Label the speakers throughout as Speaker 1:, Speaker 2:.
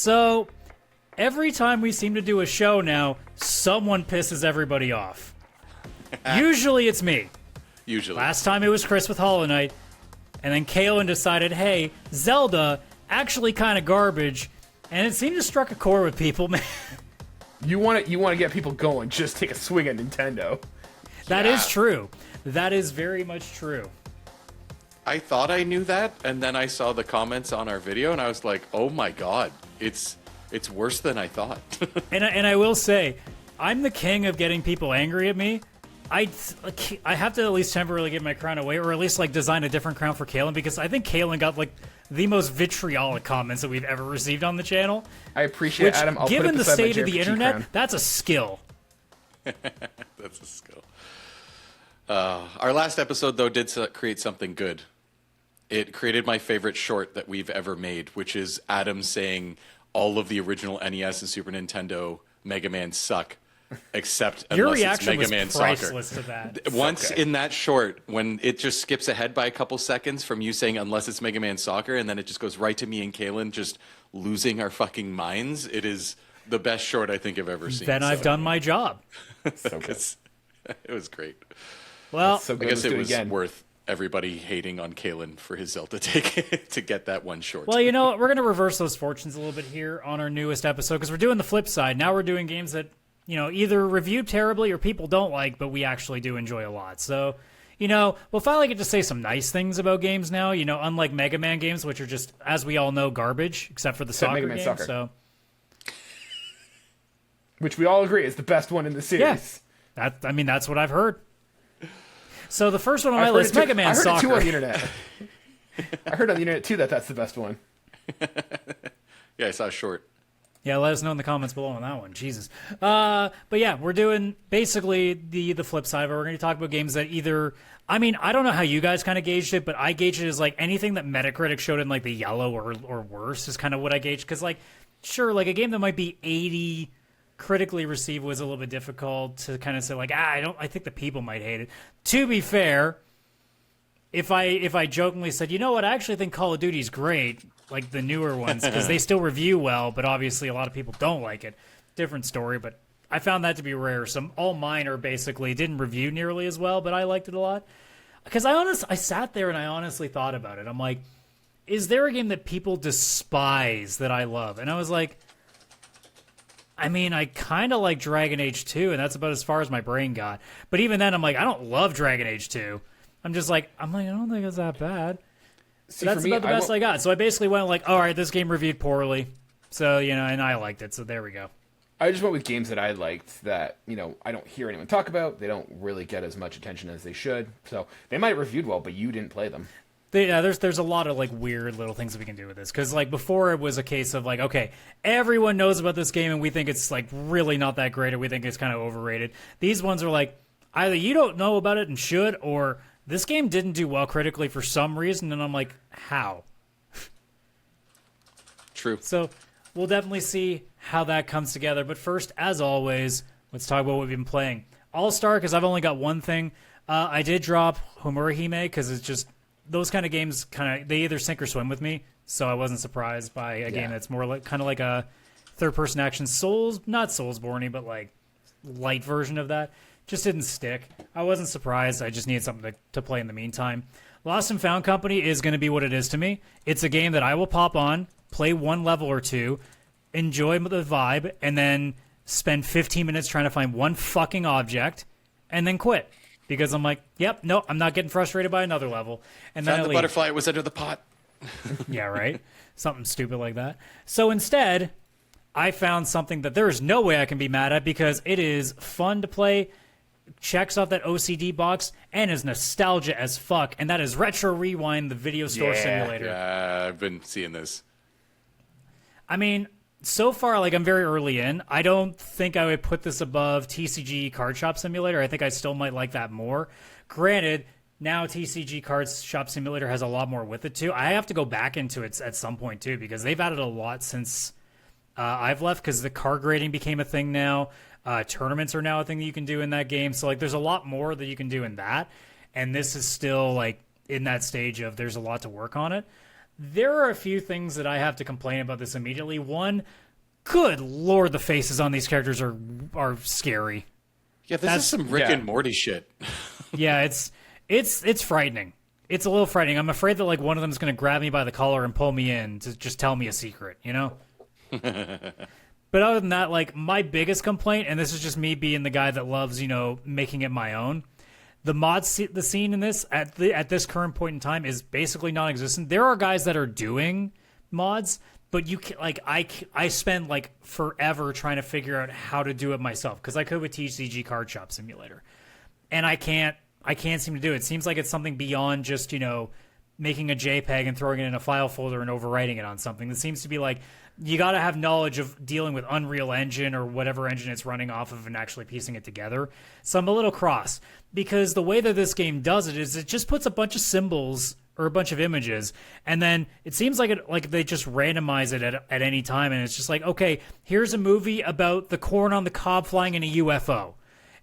Speaker 1: So, every time we seem to do a show now, someone pisses everybody off. Usually it's me.
Speaker 2: Usually.
Speaker 1: Last time it was Chris with Hollow Knight, and then Kaylan decided, hey, Zelda, actually kind of garbage, and it seemed to struck a chord with people, man.
Speaker 3: You want to get people going, just take a swing at Nintendo.
Speaker 1: That is true. That is very much true.
Speaker 2: I thought I knew that, and then I saw the comments on our video, and I was like, oh my god, it's worse than I thought.
Speaker 1: And I will say, I'm the king of getting people angry at me. I have to at least temporarily give my crown away, or at least like design a different crown for Kaylan, because I think Kaylan got like the most vitriolic comments that we've ever received on the channel.
Speaker 3: I appreciate it, Adam. I'll
Speaker 1: given
Speaker 3: put it
Speaker 1: the
Speaker 3: beside my
Speaker 1: state of the
Speaker 3: JRPG
Speaker 1: internet,
Speaker 3: crown.
Speaker 1: that's a skill.
Speaker 2: That's a skill. Our last episode, though, did create something good. It created my favorite short that we've ever made, which is Adam saying all of the original NES and Super Nintendo Mega Man suck, except
Speaker 1: Your
Speaker 2: unless it's
Speaker 1: reaction
Speaker 2: Mega
Speaker 1: was
Speaker 2: Man
Speaker 1: priceless
Speaker 2: Soccer.
Speaker 1: to that.
Speaker 2: Once in that short, when it just skips ahead by a couple seconds from you saying unless it's Mega Man Soccer, and then it just goes right to me and Kaylan just losing our fucking minds, it is the best short I think I've ever seen.
Speaker 1: Then I've done my job.
Speaker 3: So good.
Speaker 2: It was great.
Speaker 1: Well,
Speaker 3: So good.
Speaker 2: I guess
Speaker 3: Let's do
Speaker 2: it was
Speaker 3: again.
Speaker 2: worth everybody hating on Kaylan for his Zelda take to get that one short.
Speaker 1: well, you know what? We're going to reverse those fortunes a little bit here on our newest episode, because we're doing the flip side. Now we're doing games that, you know, either reviewed terribly or people don't like, but we actually do enjoy a lot. So, you know, we'll finally get to say some nice things about games now, you know, unlike Mega Man games, which are just, as we all know, garbage, except for the
Speaker 3: Except
Speaker 1: soccer
Speaker 3: Mega Man
Speaker 1: game.
Speaker 3: Soccer.
Speaker 1: So,
Speaker 3: Which we all agree is the best one in the series.
Speaker 1: yeah, that's what I've heard. So the first one on my
Speaker 3: I've heard
Speaker 1: list,
Speaker 3: it too-
Speaker 1: Mega Man
Speaker 3: I heard
Speaker 1: Soccer.
Speaker 3: it too on the internet. I heard on the internet too that that's the best one.
Speaker 2: Yeah, I saw a short.
Speaker 1: Yeah, let us know in the comments below on that one. Jesus. But yeah, we're doing basically the flip side of it. We're going to talk about games that either... I mean, I don't know how you guys kind of gauged it, but I gauged it as like anything that Metacritic showed in like the yellow or worse is kind of what I gauged. Because like, sure, like a game that might be 80 critically received was a little bit difficult to kind of say like, I think the people might hate it. To be fair, if I jokingly said, you know what, I actually think Call of Duty's great, like the newer ones, because they still review well, but obviously a lot of people don't like it. Different story, but I found that to be rare. All mine are basically didn't review nearly as well, but I liked it a lot. Because I sat there and I honestly thought about it. I'm like, is there a game that people despise that I love? And I was like, I mean, I kind of like Dragon Age 2, and that's about as far as my brain got. But even then, I'm like, I don't love Dragon Age 2. I don't think it's that bad.
Speaker 3: See,
Speaker 1: That's
Speaker 3: for me,
Speaker 1: about the best I got. So I basically went like, all right, this game reviewed poorly. So, you know, and I liked it. So there we go.
Speaker 3: I just went with games that I liked that, you know, I don't hear anyone talk about. They don't really get as much attention as they should. So they might have reviewed well, but you didn't play them.
Speaker 1: Yeah, there's a lot of like weird little things that we can do with this, because like before it was a case of like, okay, everyone knows about this game and we think it's like really not that great, or we think it's kind of overrated. These ones are like either you don't know about it and should, or this game didn't do well critically for some reason, and I'm like, how?
Speaker 2: True.
Speaker 1: So we'll definitely see how that comes together. But first, as always, let's talk about what we've been playing. I'll start because I've only got one thing. I did drop Homurihime because it's just those kind of games they either sink or swim with me. So I wasn't surprised by a game that's more like kind of like a third-person action not Soulsborne-y, but like light version of that. Just didn't stick. I wasn't surprised. I just needed something to play in the meantime. Lost and Found Company is going to be what it is to me. It's a game that I will pop on, play one level or two, enjoy the vibe, and then spend 15 minutes trying to find one fucking object, and then quit. Because I'm like, yep, no, I'm not getting frustrated by another level. And then
Speaker 2: Found the butterfly. It was under the pot.
Speaker 1: Yeah, right? Something stupid like that. So instead, I found something that there is no way I can be mad at because it is fun to play, checks off that OCD box, and is nostalgia as fuck. And that is Retro Rewind, the video store simulator.
Speaker 2: Yeah, I've been seeing this.
Speaker 1: I mean, so far, like, I'm very early in. I don't think I would put this above TCG Card Shop Simulator. I think I still might like that more. Granted, now TCG Card Shop Simulator has a lot more with it, too. I have to go back into it at some point, too, because they've added a lot since I've left, because the card grading became a thing now. Tournaments are now a thing that you can do in that game. So, like, there's a lot more that you can do in that. And this is still, like, in that stage of there's a lot to work on it. There are a few things that I have to complain about this immediately. One, good lord, the faces on these characters are scary.
Speaker 2: Yeah, this is some Rick and Morty shit.
Speaker 1: Yeah, it's frightening. It's a little frightening. I'm afraid that like one of them is going to grab me by the collar and pull me in to just tell me a secret, you know? But other than that, like my biggest complaint, and this is just me being the guy that loves, you know, making it my own, the scene in this at this current point in time is basically non-existent. There are guys that are doing mods, but you can, like I spend like forever trying to figure out how to do it myself because I could with TCG Card Shop Simulator, and I can't seem to do it. It seems like it's something beyond just, you know, making a JPEG and throwing it in a file folder and overwriting it on something. That seems to be like you got to have knowledge of dealing with Unreal Engine or whatever engine it's running off of and actually piecing it together. So I'm a little cross because the way that this game does it is it just puts a bunch of symbols or a bunch of images, and then it seems like they just randomize it at any time, and it's just like, okay, here's a movie about the corn on the cob flying in a UFO,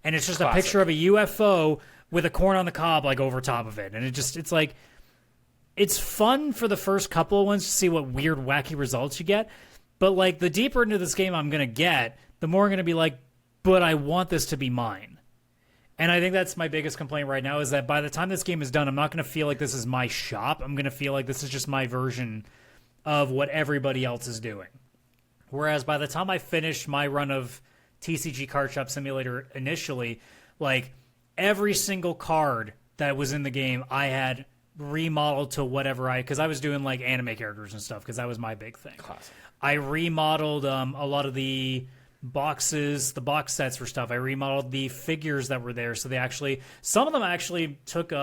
Speaker 1: and it's just a picture of a UFO with a corn on the cob like over top of it, and it's like, it's fun for the first couple of ones to see what weird, wacky results you get. But like the deeper into this game I'm going to get, the more I'm going to be like, but I want this to be mine. And I think that's my biggest complaint right now is that by the time this game is done, I'm not going to feel like this is my shop. I'm going to feel like this is just my version of what everybody else is doing. Whereas by the time I finished my run of TCG Card Shop Simulator initially, like every single card that was in the game, I had remodeled to whatever because I was doing like anime characters and stuff because that was my big thing.
Speaker 3: Classic.
Speaker 1: I remodeled a lot of the boxes, the box sets for stuff. I remodeled the figures that were there, so some of them actually took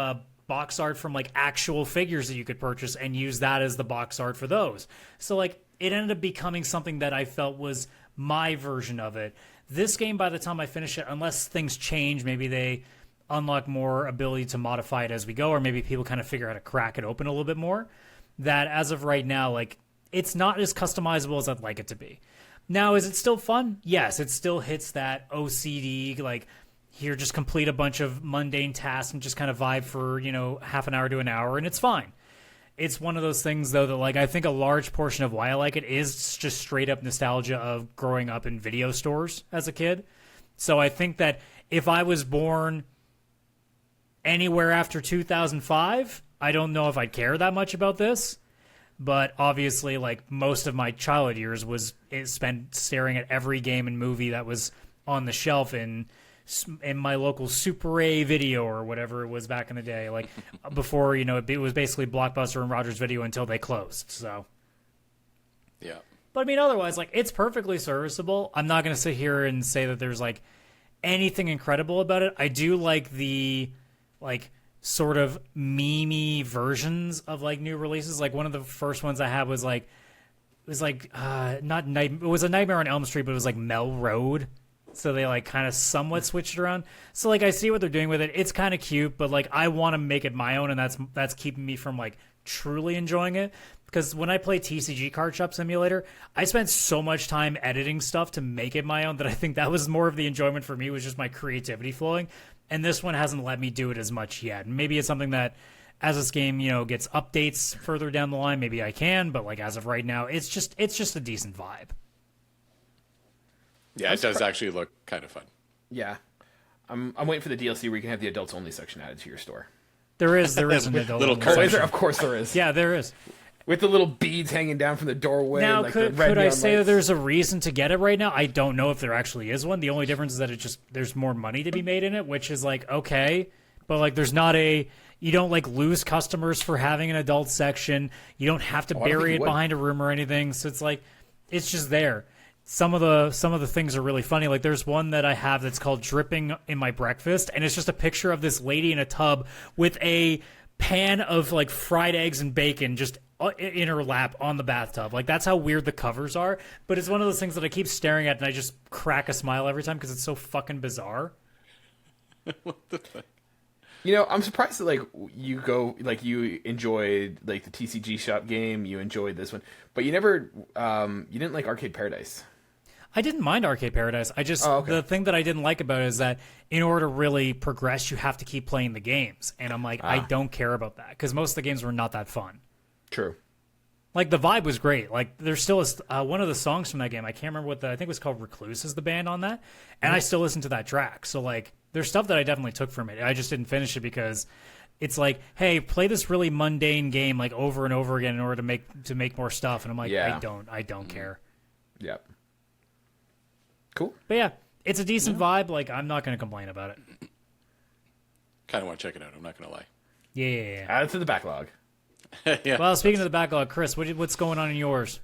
Speaker 1: box art from like actual figures that you could purchase and use that as the box art for those. So like it ended up becoming something that I felt was my version of it. This game, by the time I finish it, unless things change, maybe they unlock more ability to modify it as we go, or maybe people kind of figure out how to crack it open a little bit more, that as of right now, like it's not as customizable as I'd like it to be. Now, is it still fun? Yes, it still hits that OCD, like here, just complete a bunch of mundane tasks and just kind of vibe for, you know, half an hour to an hour, and it's fine. It's one of those things, though, that like I think a large portion of why I like it is just straight up nostalgia of growing up in video stores as a kid. So I think that if I was born anywhere after 2005, I don't know if I'd care that much about this. But obviously, like most of my childhood years was spent staring at every game and movie that was on the shelf in my local Super A video or whatever it was back in the day. Like before, you know, it was basically Blockbuster and Rogers Video until they closed. So,
Speaker 2: yeah.
Speaker 1: But I mean, otherwise, like it's perfectly serviceable. I'm not going to sit here and say that there's like anything incredible about it. I do like the like sort of meme-y versions of like new releases. Like one of the first ones I had was like it was like not night it was a Nightmare on Elm Street, but it was like Mel Road. So they like kind of somewhat switched around. So like I see what they're doing with it. It's kind of cute, but like I want to make it my own, and that's keeping me from like truly enjoying it. Because when I play TCG Card Shop Simulator, I spent so much time editing stuff to make it my own that I think that was more of the enjoyment for me, was just my creativity flowing. And this one hasn't let me do it as much yet. Maybe it's something that as this game, you know, gets updates further down the line, maybe I can, but like as of right now, it's just a decent vibe.
Speaker 2: Yeah, it does actually look kind of fun.
Speaker 3: Yeah. I'm waiting for the DLC where you can have the adults only section added to your store.
Speaker 1: There is an adult
Speaker 2: little
Speaker 1: only
Speaker 3: Oh, is
Speaker 1: section.
Speaker 3: there? Of course there is.
Speaker 1: Yeah, there is.
Speaker 3: With the little beads hanging down from the doorway.
Speaker 1: Now,
Speaker 3: like
Speaker 1: could I say that there's a reason to get it right now? I don't know if there actually is one. The only difference is that there's more money to be made in it, which is like, okay, but like there's not you don't like lose customers for having an adult section. You don't have to bury it behind a room or anything. So it's like, it's just there. Some of the things are really funny. Like there's one that I have that's called Dripping in My Breakfast, and it's just a picture of this lady in a tub with a pan of like fried eggs and bacon just in her lap on the bathtub. Like that's how weird the covers are, but it's one of those things that I keep staring at and I just crack a smile every time because it's so fucking bizarre.
Speaker 2: What the fuck?
Speaker 3: You know, I'm surprised that like you enjoyed like the TCG Shop game, you enjoyed this one, but you never you didn't like Arcade Paradise.
Speaker 1: I didn't mind Arcade Paradise. I just the thing that I didn't like about it is that in order to really progress, you have to keep playing the games, and I'm like, I don't care about that because most of the games were not that fun.
Speaker 3: True.
Speaker 1: Like the vibe was great. Like there's still one of the songs from that game. I can't remember what I think it was called. Recluse is the band on that, and I still listen to that track. So like, there's stuff that I definitely took from it. I just didn't finish it because it's like, hey, play this really mundane game like over and over again in order to make more stuff. And I'm like,
Speaker 3: Yeah.
Speaker 1: I don't care.
Speaker 3: Yep. Cool.
Speaker 1: But yeah, it's a decent vibe. Like I'm not going to complain about it.
Speaker 2: Kind of want to check it out. I'm not going to lie.
Speaker 1: Yeah.
Speaker 3: Add it to the backlog.
Speaker 2: Yeah.
Speaker 1: Well, speaking of the backlog, Chris, what's going on in yours?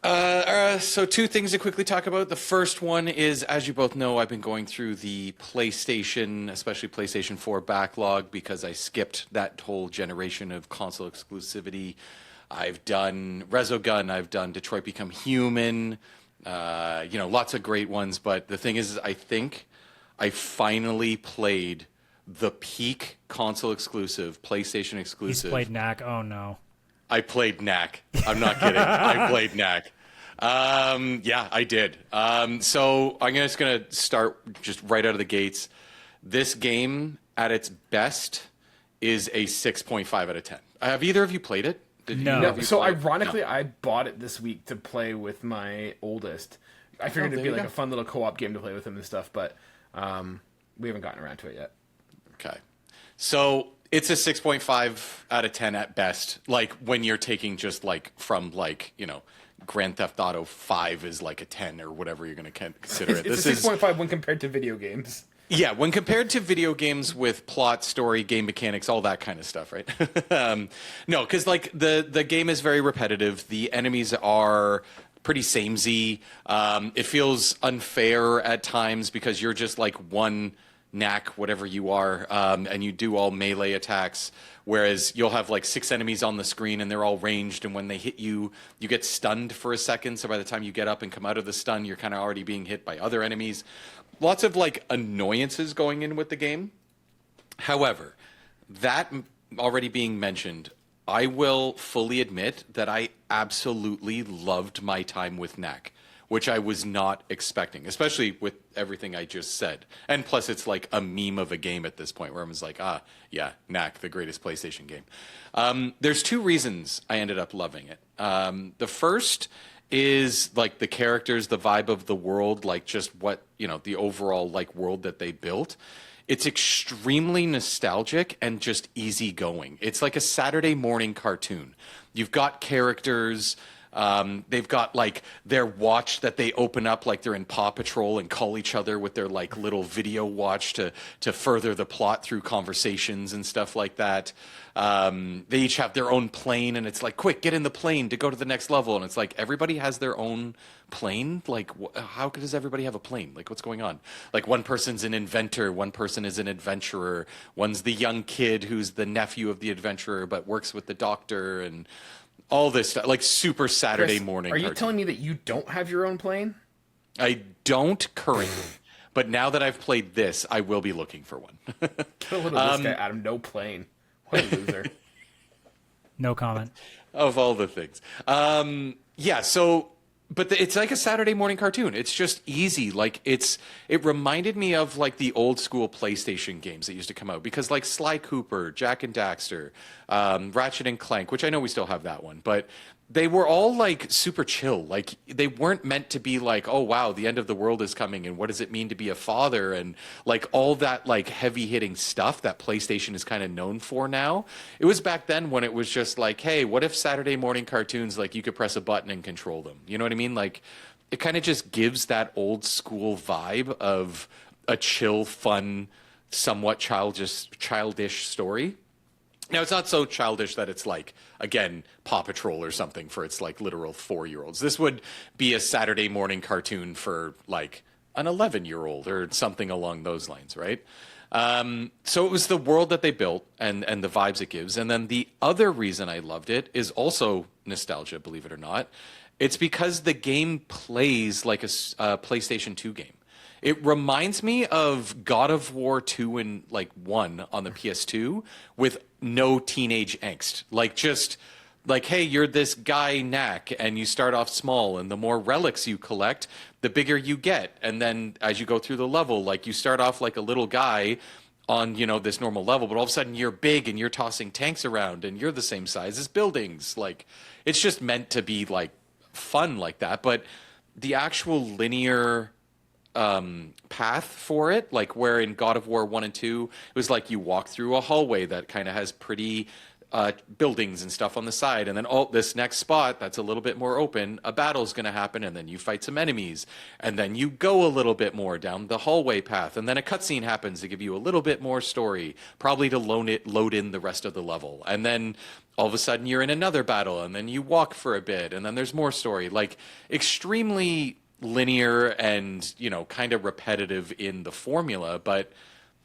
Speaker 2: So two things to quickly talk about. The first one is, as you both know, I've been going through the PlayStation, especially PlayStation 4 backlog because I skipped that whole generation of console exclusivity. I've done Resogun, I've done Detroit Become Human, lots of great ones. But the thing is, I think I finally played the peak console exclusive, PlayStation exclusive.
Speaker 1: He's played Knack. Oh no.
Speaker 2: I played Knack. I'm not kidding. I played Knack. Yeah, I did. So I'm just going to start just right out of the gates. This game, at its best, is a 6.5 out of 10. Have either of you played it?
Speaker 1: No.
Speaker 3: So ironically, I bought it this week to play with my oldest. I figured it'd be like a fun little co-op game to play with him and stuff, but we haven't gotten around to it yet.
Speaker 2: Okay. So it's a 6.5 out of 10 at best. Like when you're taking just like from like, Grand Theft Auto 5 is like a 10 or whatever you're going to consider it.
Speaker 3: It's a 6.5 when compared to video games.
Speaker 2: Yeah, when compared to video games with plot, story, game mechanics, all that kind of stuff, right? No, because like the game is very repetitive. The enemies are pretty samey. It feels unfair at times because you're just like one Knack, whatever you are, and you do all melee attacks, whereas you'll have like 6 enemies on the screen and they're all ranged, and when they hit you, you get stunned for a second, so by the time you get up and come out of the stun, you're kind of already being hit by other enemies. Lots of like annoyances going in with the game. However, that already being mentioned, I will fully admit that I absolutely loved my time with Knack, which I was not expecting, especially with everything I just said. And plus, it's like a meme of a game at this point where I'm just like, yeah, Knack, the greatest PlayStation game. There's 2 reasons I ended up loving it. The first is like the characters, the vibe of the world, like just what, the overall like world that they built. It's extremely nostalgic and just easygoing. It's like a Saturday morning cartoon. You've got characters. They've got like their watch that they open up like they're in Paw Patrol and call each other with their like little video watch to further the plot through conversations and stuff like that. They each have their own plane, and it's like, quick, get in the plane to go to the next level. And it's like everybody has their own plane. Like, how does everybody have a plane? Like, what's going on? Like, one person's an inventor, one person is an adventurer, one's the young kid who's the nephew of the adventurer but works with the doctor, and all this stuff, like super Saturday
Speaker 3: Chris,
Speaker 2: morning.
Speaker 3: Are you
Speaker 2: cartoon.
Speaker 3: telling me that you don't have your own plane?
Speaker 2: I don't currently, but now that I've played this, I will be looking for one.
Speaker 3: Get a little of this guy out of no plane. What a loser.
Speaker 1: No comment.
Speaker 2: Of all the things. Yeah, so, but it's like a Saturday morning cartoon. It's just easy. Like it reminded me of like the old school PlayStation games that used to come out, because like Sly Cooper, Jack and Daxter, Ratchet and Clank, which I know we still have that one, but they were all like super chill. Like they weren't meant to be like, oh wow, the end of the world is coming and what does it mean to be a father, and like all that like heavy hitting stuff that PlayStation is kind of known for now. It was back then when it was just like, hey, what if Saturday morning cartoons, like you could press a button and control them? You know what I mean? Like it kind of just gives that old school vibe of a chill, fun, somewhat childish story. Now, it's not so childish that it's like, again, Paw Patrol or something for its like literal 4-year-olds. This would be a Saturday morning cartoon for like an 11-year-old or something along those lines, right? So it was the world that they built and the vibes it gives. And then the other reason I loved it is also nostalgia, believe it or not. It's because the game plays like a PlayStation 2 game. It reminds me of God of War 2 and like 1 on the PS2 with no teenage angst. Like just like, hey, you're this guy Knack and you start off small, and the more relics you collect, the bigger you get. And then as you go through the level, like you start off like a little guy on, you know, this normal level, but all of a sudden you're big and you're tossing tanks around and you're the same size as buildings. Like, it's just meant to be like fun like that. But the actual linear path for it, like where in God of War 1 and 2, it was like you walk through a hallway that kind of has pretty buildings and stuff on the side, and then this next spot that's a little bit more open, a battle's going to happen, and then you fight some enemies, and then you go a little bit more down the hallway path, and then a cutscene happens to give you a little bit more story, probably to load in the rest of the level, and then all of a sudden you're in another battle, and then you walk for a bit, and then there's more story. Like, extremely linear and, you know, kind of repetitive in the formula, but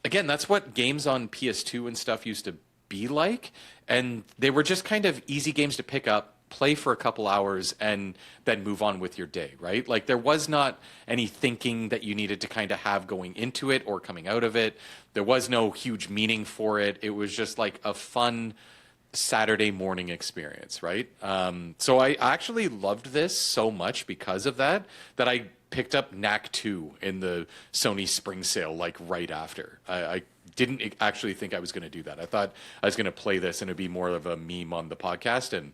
Speaker 2: again, that's what games on PS2 and stuff used to be like, and they were just kind of easy games to pick up, play for a couple hours, and then move on with your day, right? Like, there was not any thinking that you needed to kind of have going into it or coming out of it. There was no huge meaning for it. It was just like a fun Saturday morning experience, right? So I actually loved this so much because of that I picked up Knack 2 in the Sony spring sale, like right after. I didn't actually think I was going to do that. I thought I was going to play this and it'd be more of a meme on the podcast, and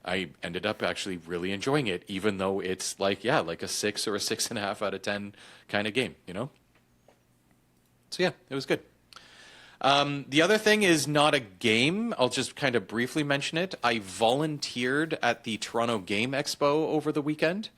Speaker 2: I ended up actually really enjoying it, even though it's like, yeah, like a 6 or a 6.5 out of 10 kind of game, you know? So yeah, it was good. The other thing is not a game. I'll just kind of briefly mention it. I volunteered at the Toronto Game Expo over the weekend.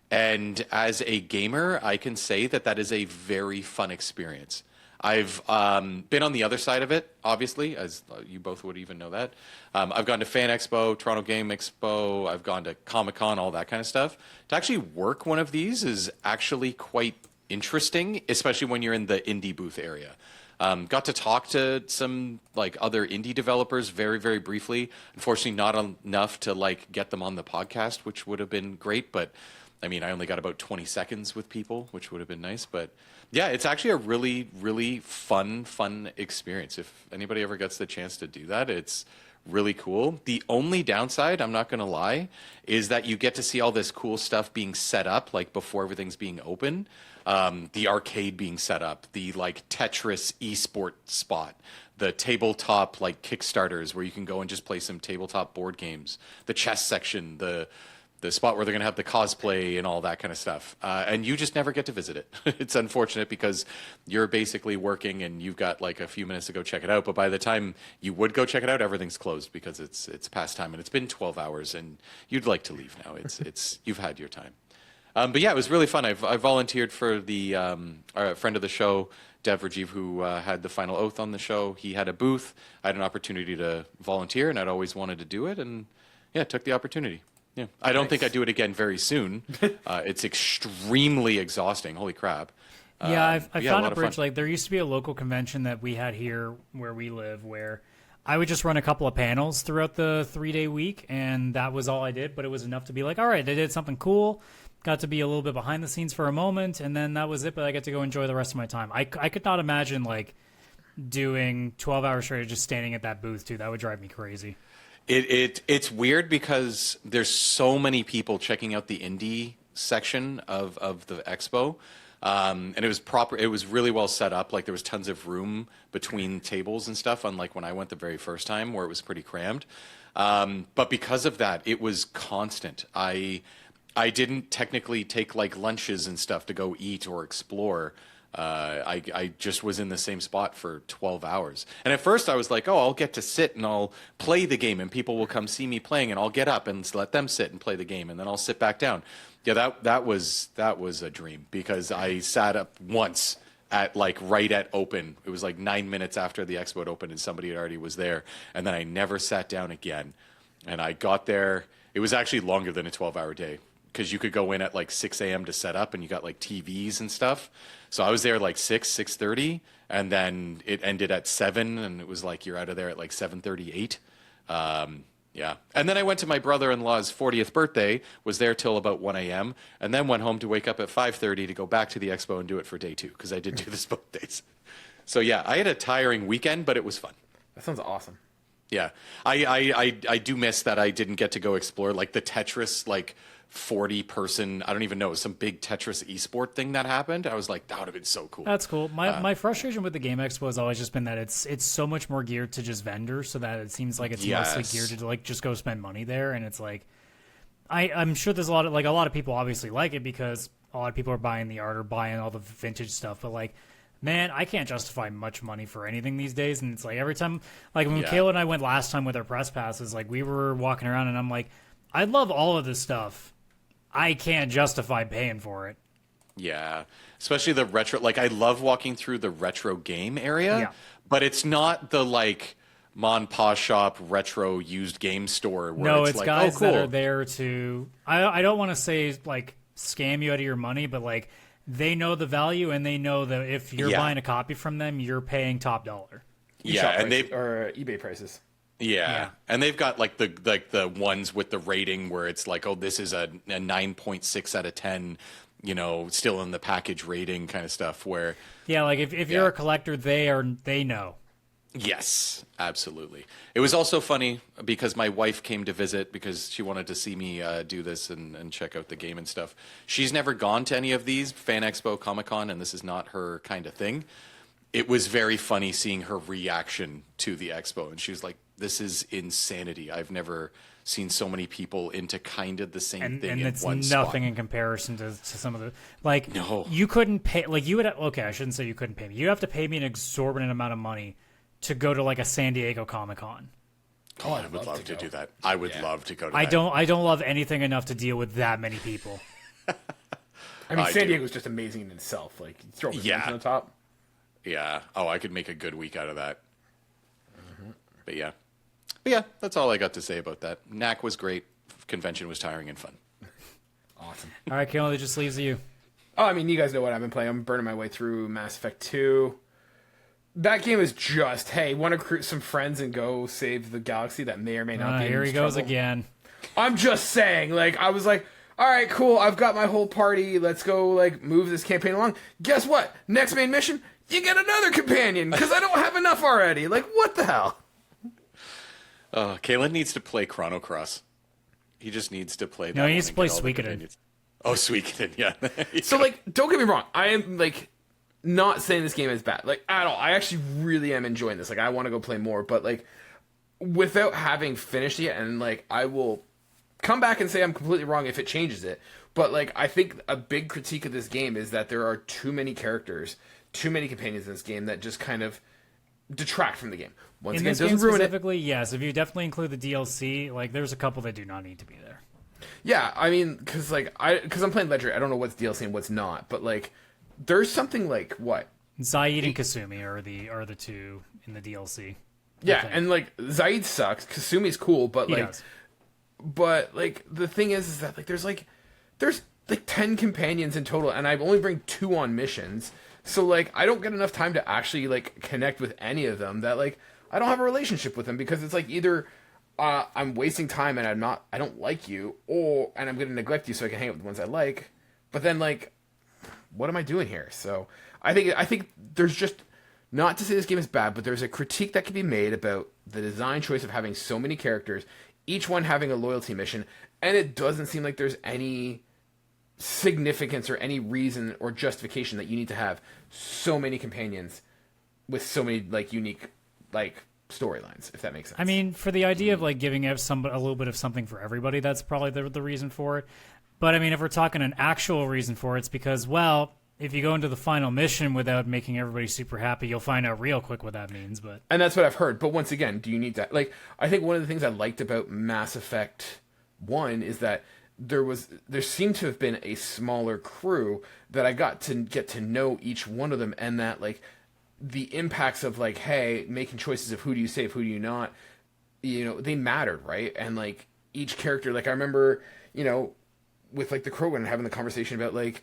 Speaker 2: And as a gamer, I can say that that is a very fun experience. I've been on the other side of it, obviously, as you both would even know that. I've gone to Fan Expo, Toronto Game Expo, I've gone to Comic-Con, all that kind of stuff. To actually work one of these is actually quite interesting, especially when you're in the indie booth area. Got to talk to some like other indie developers very, very briefly. Unfortunately, not enough to like get them on the podcast, which would have been great. But I mean, I only got about 20 seconds with people, which would have been nice. But yeah, it's actually a really, really fun experience. If anybody ever gets the chance to do that, it's really cool. The only downside, I'm not going to lie, is that you get to see all this cool stuff being set up like before everything's being open. The arcade being set up, the like Tetris esport spot, the tabletop like Kickstarters where you can go and just play some tabletop board games, the chess section, the spot where they're going to have the cosplay and all that kind of stuff. And you just never get to visit it. It's unfortunate because you're basically working and you've got like a few minutes to go check it out. But by the time you would go check it out, everything's closed because it's past time and it's been 12 hours and you'd like to leave now. It's you've had your time. But yeah, it was really fun. I volunteered for the our friend of the show, Dev Rajiv, who had the final oath on the show. He had a booth. I had an opportunity to volunteer, and I'd always wanted to do it. And yeah, took the opportunity. Yeah, I don't think I'd do it again very soon. It's extremely exhausting. Holy crap.
Speaker 1: Yeah, I found
Speaker 2: a
Speaker 1: a
Speaker 2: lot
Speaker 1: bridge. Like, there used to be a local convention that we had here where we live where I would just run a couple of panels throughout the 3-day week, and that was all I did. But it was enough to be like, all right, I did something cool. Got to be a little bit behind the scenes for a moment, and then that was it. But I get to go enjoy the rest of my time. I could not imagine like doing 12 hours straight of just standing at that booth too. That would drive me crazy.
Speaker 2: It's weird because there's so many people checking out the indie section of the expo. And it was proper. It was really well set up. Like there was tons of room between tables and stuff. Unlike when I went the very first time, where it was pretty crammed. But because of that, it was constant. I didn't technically take like lunches and stuff to go eat or explore. I just was in the same spot for 12 hours. And at first I was like, oh, I'll get to sit and I'll play the game and people will come see me playing and I'll get up and let them sit and play the game and then I'll sit back down. Yeah, that was a dream because I sat up once at like right at open. It was like 9 minutes after the expo had opened and somebody already was there. And then I never sat down again. And I got there. It was actually longer than a 12-hour day because you could go in at like 6 a.m. to set up and you got like TVs and stuff. So I was there like 6:30, and then it ended at 7, and it was like you're out of there at like 7:38. Yeah. And then I went to my brother-in-law's 40th birthday, was there till about 1 a.m., and then went home to wake up at 5:30 to go back to the expo and do it for day 2, because I did do this both days. So yeah, I had a tiring weekend, but it was fun.
Speaker 3: That sounds awesome.
Speaker 2: Yeah, I do miss that I didn't get to go explore like the Tetris 40 person. I don't even know, some big Tetris esport thing that happened. I was like, that would have been so cool.
Speaker 1: That's cool. My frustration with the Game Expo has always just been that it's so much more geared to just vendors, so that it seems like it's mostly geared to like just go spend money there, and it's like I'm sure there's a lot of people obviously like it because a lot of people are buying the art or buying all the vintage stuff, but like, man, I can't justify much money for anything these days. And it's like every time, like when Kayla and I went last time with our press passes, like we were walking around and I'm like, I love all of this stuff. I can't justify paying for it.
Speaker 2: Yeah, especially the retro. Like I love walking through the retro game area, but it's not the like Mon Pa shop retro used game store. Where
Speaker 1: No,
Speaker 2: it's
Speaker 1: like,
Speaker 2: guys
Speaker 1: that are there to. I don't want to say like scam you out of your money, but like they know the value and they know that if you're buying a copy from them, you're paying top dollar.
Speaker 2: And they
Speaker 3: or eBay prices.
Speaker 2: Yeah, and they've got like the ones with the rating where it's like, oh, this is a 9.6 out of 10, still in the package rating kind of stuff. Where
Speaker 1: like if you're a collector, they know.
Speaker 2: Yes, absolutely. It was also funny because my wife came to visit because she wanted to see me do this and check out the game and stuff. She's never gone to any of these, Fan Expo, Comic-Con, and this is not her kind of thing. It was very funny seeing her reaction to the expo, and she was like, this is insanity. I've never seen so many people into kind of the same thing in one spot.
Speaker 1: Nothing in comparison to some of the like.
Speaker 2: No,
Speaker 1: you couldn't pay. Like you would. Okay, I shouldn't say you couldn't pay me. You have to pay me an exorbitant amount of money to go to like a San Diego Comic-Con.
Speaker 2: Oh, I would love to do that. I would love to go to that.
Speaker 1: I don't love anything enough to deal with that many people.
Speaker 3: I mean, San Diego's just amazing in itself. Like, you throw a on the top.
Speaker 2: Yeah. Oh, I could make a good week out of that. Mm-hmm. But yeah, that's all I got to say about that. NAC was great. Convention was tiring and fun.
Speaker 3: Awesome.
Speaker 1: All right, Kaylan, it just leaves you.
Speaker 3: Oh, I mean, you guys know what I've been playing. I'm burning my way through Mass Effect 2. That game is just, hey, want to recruit some friends and go save the galaxy that may or may not be in
Speaker 1: Here he goes
Speaker 3: trouble?
Speaker 1: again.
Speaker 3: I'm just saying, like, I was like, all right, cool, I've got my whole party. Let's go, like, move this campaign along. Guess what? Next main mission, you get another companion, because I don't have enough already. Like, what the hell?
Speaker 2: Kaylan needs to play Chrono Cross. He just needs to play that.
Speaker 1: No, he needs to play Suikoden.
Speaker 2: Oh, Suikoden, yeah.
Speaker 3: So, like, don't get me wrong. I am, like, not saying this game is bad, like, at all. I actually really am enjoying this. Like, I want to go play more, but, like, without having finished it, and, like, I will come back and say I'm completely wrong if it changes it. But, like, I think a big critique of this game is that there are too many characters, too many companions in this game that just kind of detract from the game. Once again,
Speaker 1: this game
Speaker 3: doesn't ruin it.
Speaker 1: specifically, yes. If you definitely include the DLC, like, there's a couple that do not need to be there.
Speaker 3: Yeah, I mean, because I'm playing Ledger, I don't know what's DLC and what's not, but, like, there's something like what
Speaker 1: Zaid and Kasumi are the two in the DLC.
Speaker 3: Yeah, and like Zaid sucks. Kasumi's cool, but like the thing is that like there's like 10 companions in total, and I only bring 2 on missions. So like I don't get enough time to actually like connect with any of them. That like I don't have a relationship with them because it's like either I'm wasting time and I don't like you, and I'm gonna neglect you so I can hang out with the ones I like. But then like, what am I doing here? So I think there's just, not to say this game is bad, but there's a critique that can be made about the design choice of having so many characters, each one having a loyalty mission, and it doesn't seem like there's any significance or any reason or justification that you need to have so many companions with so many like unique like storylines, if that makes sense.
Speaker 1: I mean, for the idea of like giving a little bit of something for everybody, that's probably the reason for it. But I mean, if we're talking an actual reason for it, it's because, well, if you go into the final mission without making everybody super happy, you'll find out real quick what that means.
Speaker 3: And that's what I've heard. But once again, do you need that? Like, I think one of the things I liked about Mass Effect 1 is that there seemed to have been a smaller crew that I got to know each one of them, and that like the impacts of like, hey, making choices of who do you save, who do you not, they mattered, right? And like each character, like I remember, with like the Krogan having the conversation about like,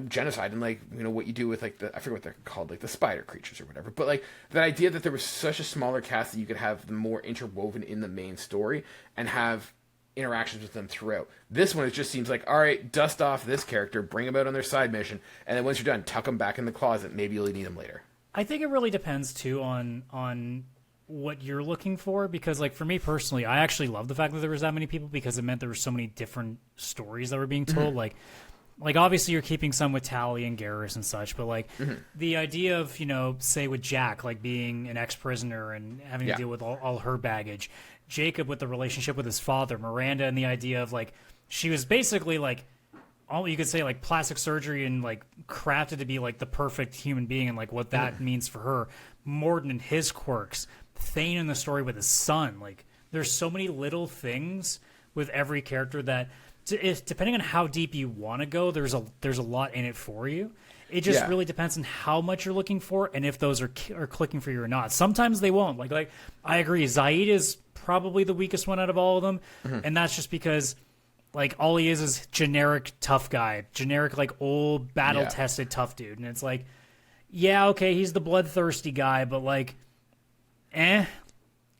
Speaker 3: genocide and like, what you do with like I forget what they're called, like the spider creatures or whatever. But like that idea that there was such a smaller cast that you could have them more interwoven in the main story and have interactions with them throughout. This one, it just seems like, all right, dust off this character, bring them out on their side mission, and then once you're done, tuck them back in the closet. Maybe you'll need them later.
Speaker 1: I think it really depends too on what you're looking for, because like for me personally, I actually love the fact that there was that many people, because it meant there were so many different stories that were being told. Like obviously you're keeping some with Tally and Garrus and such, but like the idea of, say with Jack, like being an ex-prisoner and having to deal with all her baggage, Jacob with the relationship with his father, Miranda and the idea of like she was basically like all you could say like plastic surgery and like crafted to be like the perfect human being, and like what that means for her. Mordin and his quirks, Thane in the story with his son. Like there's so many little things with every character that depending on how deep you want to go, there's a lot in it for you. It just really depends on how much you're looking for and if those are clicking for you or not. Sometimes they won't. Like I agree, Zaid is probably the weakest one out of all of them, and that's just because like all he is generic tough guy, generic like old battle tested tough dude, and it's like, yeah, okay, he's the bloodthirsty guy, but like,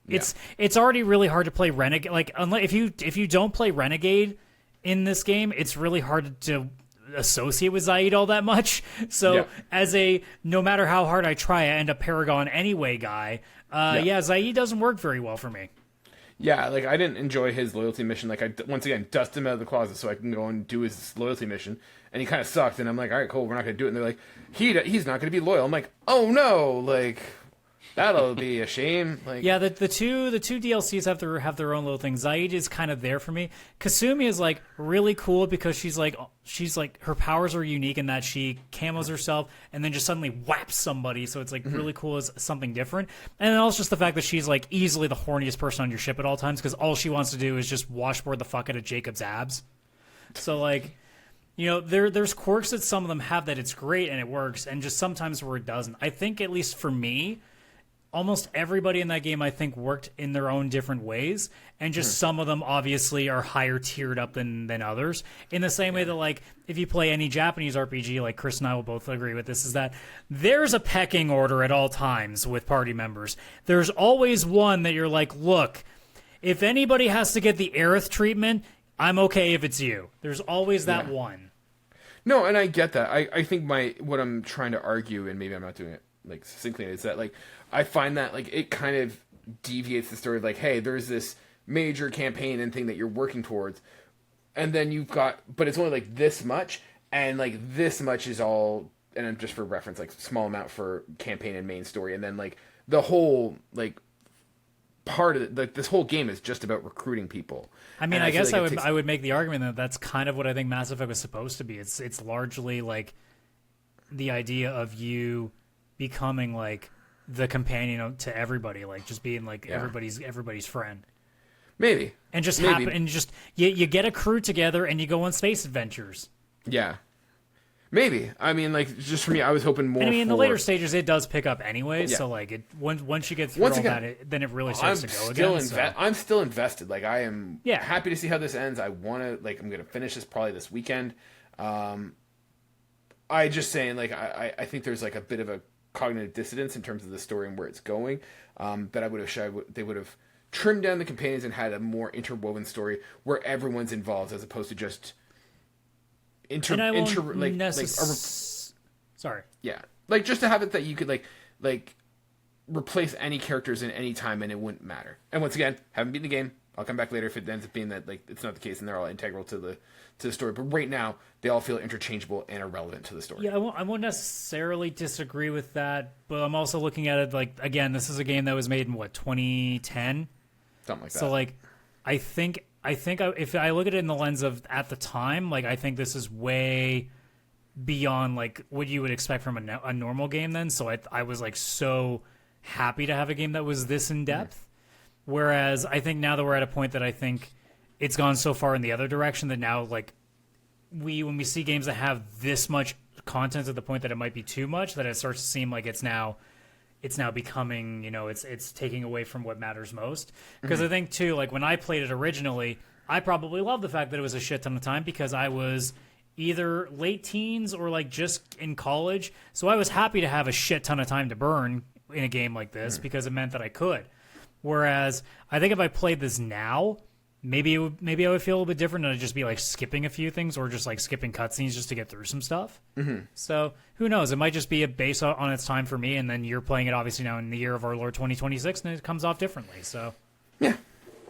Speaker 1: it's already really hard to play Renegade. Like unless if you don't play Renegade in this game, it's really hard to associate with Zaid all that much. So as a no matter how hard I try, I end up Paragon anyway guy. Zaid doesn't work very well for me.
Speaker 3: Yeah, like I didn't enjoy his loyalty mission. Like I once again dust him out of the closet so I can go and do his loyalty mission, and he kind of sucked. And I'm like, all right, cool, we're not gonna do it. And they're like, he's not gonna be loyal. I'm like, oh no, like that'll be a shame. Like
Speaker 1: yeah, the two DLCs have their own little thing. Zaid is kind of there for me. Kasumi is like really cool because she's like her powers are unique in that she camos herself and then just suddenly whaps somebody. So it's like really cool as something different. And then also just the fact that she's like easily the horniest person on your ship at all times because all she wants to do is just washboard the fuck out of Jacob's abs. So like, there's quirks that some of them have that it's great and it works, and just sometimes where it doesn't. I think at least for me, almost everybody in that game, I think, worked in their own different ways, and just some of them obviously are higher tiered up than others. In the same way that, like, if you play any Japanese RPG, like Chris and I will both agree with this, is that there's a pecking order at all times with party members. There's always one that you're like, look, if anybody has to get the Aerith treatment, I'm okay if it's you. There's always that one.
Speaker 3: No, and I get that. I think what I'm trying to argue, and maybe I'm not doing it like succinctly, is that like I find that like it kind of deviates the story of like, hey, there's this major campaign and thing that you're working towards, and then you've got, but it's only like this much, and like this much is all, and I'm just for reference, like small amount for campaign and main story, and then like the whole like part of it, like this whole game is just about recruiting people.
Speaker 1: I mean, I guess I would make the argument that that's kind of what I think Mass Effect was supposed to be. It's largely like the idea of you becoming like the companion to everybody, like just being like everybody's friend.
Speaker 3: Maybe.
Speaker 1: And just happen and just you get a crew together and you go on space adventures.
Speaker 3: Yeah. Maybe. I mean, like, just for me, I was hoping more.
Speaker 1: And I mean, in the later stages, it does pick up anyway. Yeah. So, like, once you get through then it really starts to go again.
Speaker 3: I'm still invested. Like, I am happy to see how this ends. I want to, like, I'm going to finish this probably this weekend. I just saying, like, I think there's, like, a bit of a cognitive dissonance in terms of the story and where it's going. That I would have they would have trimmed down the companions and had a more interwoven story where everyone's involved as opposed to just.
Speaker 1: Sorry.
Speaker 3: Yeah, like just to have it that you could like replace any characters in any time and it wouldn't matter. And once again, haven't beaten the game. I'll come back later if it ends up being that like it's not the case and they're all integral to the story. But right now, they all feel interchangeable and irrelevant to the story.
Speaker 1: Yeah, I won't necessarily disagree with that, but I'm also looking at it like, again, this is a game that was made in 2010,
Speaker 3: something like that.
Speaker 1: So like, I think if I look at it in the lens of at the time, like I think this is way beyond like what you would expect from a normal game then. So I was like so happy to have a game that was this in depth. Whereas I think now that we're at a point that I think it's gone so far in the other direction that now like when we see games that have this much content to the point that it might be too much, that it starts to seem like it's now becoming, it's taking away from what matters most. Because I think, too, like, when I played it originally, I probably loved the fact that it was a shit ton of time because I was either late teens or, like, just in college. So I was happy to have a shit ton of time to burn in a game like this because it meant that I could. Whereas I think if I played this now, maybe I would feel a little bit different and I'd just be like skipping a few things or just like skipping cutscenes just to get through some stuff. Mm-hmm. So who knows? It might just be a base on its time for me, and then you're playing it obviously now in the year of our Lord 2026, and it comes off differently. So
Speaker 3: yeah,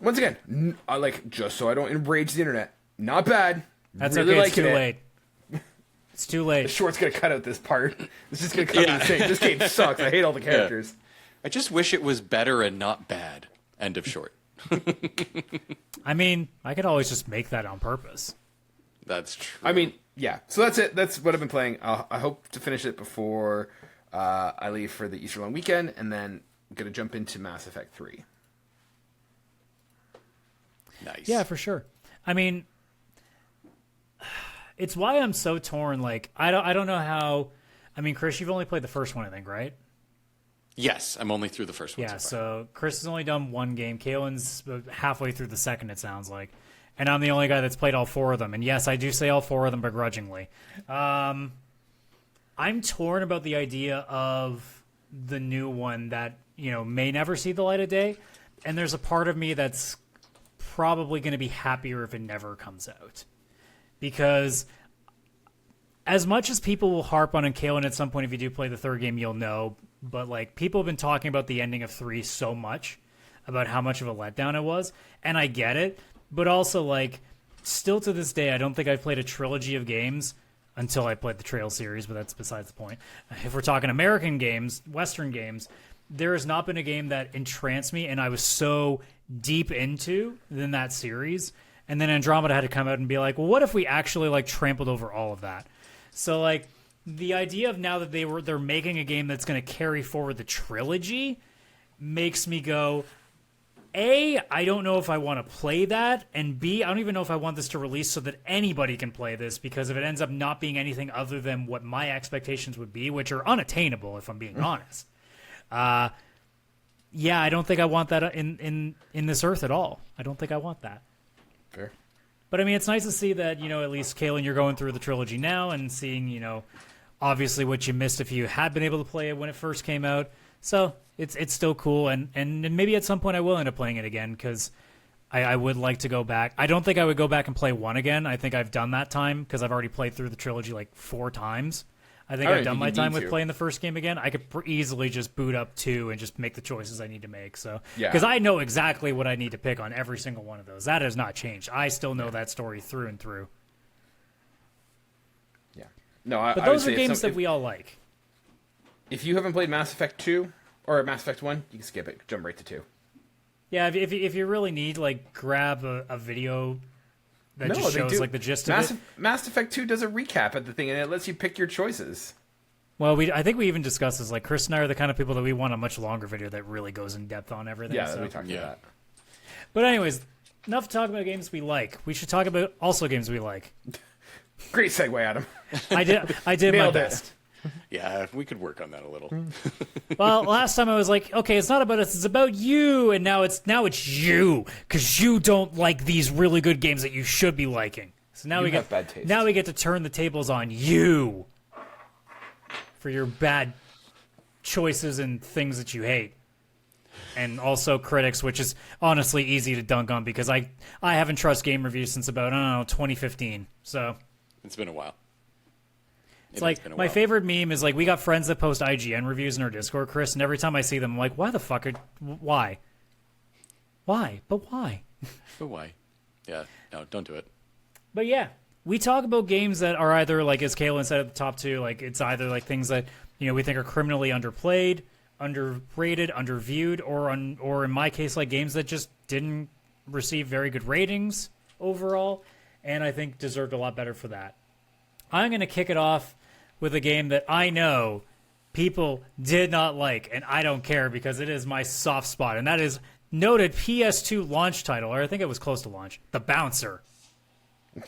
Speaker 3: once again, I like, just so I don't enrage the internet. Not bad.
Speaker 1: That's
Speaker 3: really
Speaker 1: okay. It's too late. It's too late.
Speaker 3: The short's gonna cut out this part. It's just gonna cut out the thing. This game sucks. I hate all the characters.
Speaker 2: Yeah. I just wish it was better and not bad. End of short.
Speaker 1: I mean, I could always just make that on purpose.
Speaker 2: That's true.
Speaker 3: I mean, yeah. So that's it. That's what I've been playing. I hope to finish it before I leave for the Easter long weekend, and then I'm gonna jump into Mass Effect 3.
Speaker 2: Nice.
Speaker 1: Yeah, for sure. I mean, it's why I'm so torn. Like, I don't know how. I mean, Chris, you've only played the first one, I think, right?
Speaker 2: Yes, I'm only through the first one.
Speaker 1: Yeah, so Chris has only done one game. Kaylan's halfway through the second, it sounds like. And I'm the only guy that's played all four of them. And yes, I do say all four of them begrudgingly. I'm torn about the idea of the new one that, may never see the light of day. And there's a part of me that's probably going to be happier if it never comes out. Because as much as people will harp on, and Kaylan at some point, if you do play the third game, you'll know, but like people have been talking about the ending of 3 so much, about how much of a letdown it was, and I get it, but also like still to this day I don't think I've played a trilogy of games until I played the Trail series, but that's besides the point. If we're talking American games, Western games, there has not been a game that entranced me and I was so deep into than that series. And then Andromeda had to come out and be like, well, what if we actually like trampled over all of that? So like the idea of now that they're making a game that's going to carry forward the trilogy makes me go, A, I don't know if I want to play that, and B, I don't even know if I want this to release so that anybody can play this, because if it ends up not being anything other than what my expectations would be, which are unattainable if I'm being honest. Yeah, I don't think I want that in this Earth at all. I don't think I want that.
Speaker 3: Fair.
Speaker 1: But I mean, it's nice to see that, at least Kaylan, you're going through the trilogy now and seeing, obviously what you missed if you had been able to play it when it first came out. So it's still cool, and maybe at some point I will end up playing it again, because I would like to go back. I don't think I would go back and play 1 again. I think I've done that time, because I've already played through the trilogy like 4 times. I think I've done my time with playing the first game again. I could easily just boot up 2 and just make the choices I need to make. So, because I know exactly what I need to pick on every single one of those. That has not changed. I still know that story through and through.
Speaker 3: Yeah. No,
Speaker 1: but those are games that we all like.
Speaker 3: If you haven't played Mass Effect 2 or Mass Effect 1, you can skip it. Jump right to 2.
Speaker 1: Yeah, if you really need, like, grab a video that just shows like the gist of it.
Speaker 3: Mass Effect 2 does a recap of the thing, and it lets you pick your choices.
Speaker 1: Well, I think we even discussed this. Like, Chris and I are the kind of people that we want a much longer video that really goes in depth on everything.
Speaker 3: Yeah, we talked about that.
Speaker 1: But anyways, enough to talk about games we like. We should talk about also games we like.
Speaker 3: Great segue, Adam.
Speaker 1: I did my best.
Speaker 2: Yeah, we could work on that a little.
Speaker 1: Well, last time I was like, okay, it's not about us, it's about you, and now it's you, because you don't like these really good games that you should be liking. So now we get bad taste. Now we get to turn the tables on you for your bad choices and things that you hate. And also critics, which is honestly easy to dunk on, because I haven't trusted game reviews since about, 2015. So
Speaker 2: it's been a while.
Speaker 1: It's like, my favorite meme is like, we got friends that post IGN reviews in our Discord, Chris, and every time I see them, I'm like, why the fuck why? Why? But why?
Speaker 2: But why? Yeah, no, don't do it.
Speaker 1: But yeah, we talk about games that are either, like, as Kaylan said at the top two, like, it's either like things that, we think are criminally underplayed, underrated, underviewed, or in my case, like games that just didn't receive very good ratings overall, and I think deserved a lot better for that. I'm going to kick it off with a game that I know people did not like, and I don't care because it is my soft spot, and that is noted PS2 launch title, or I think it was close to launch, The Bouncer.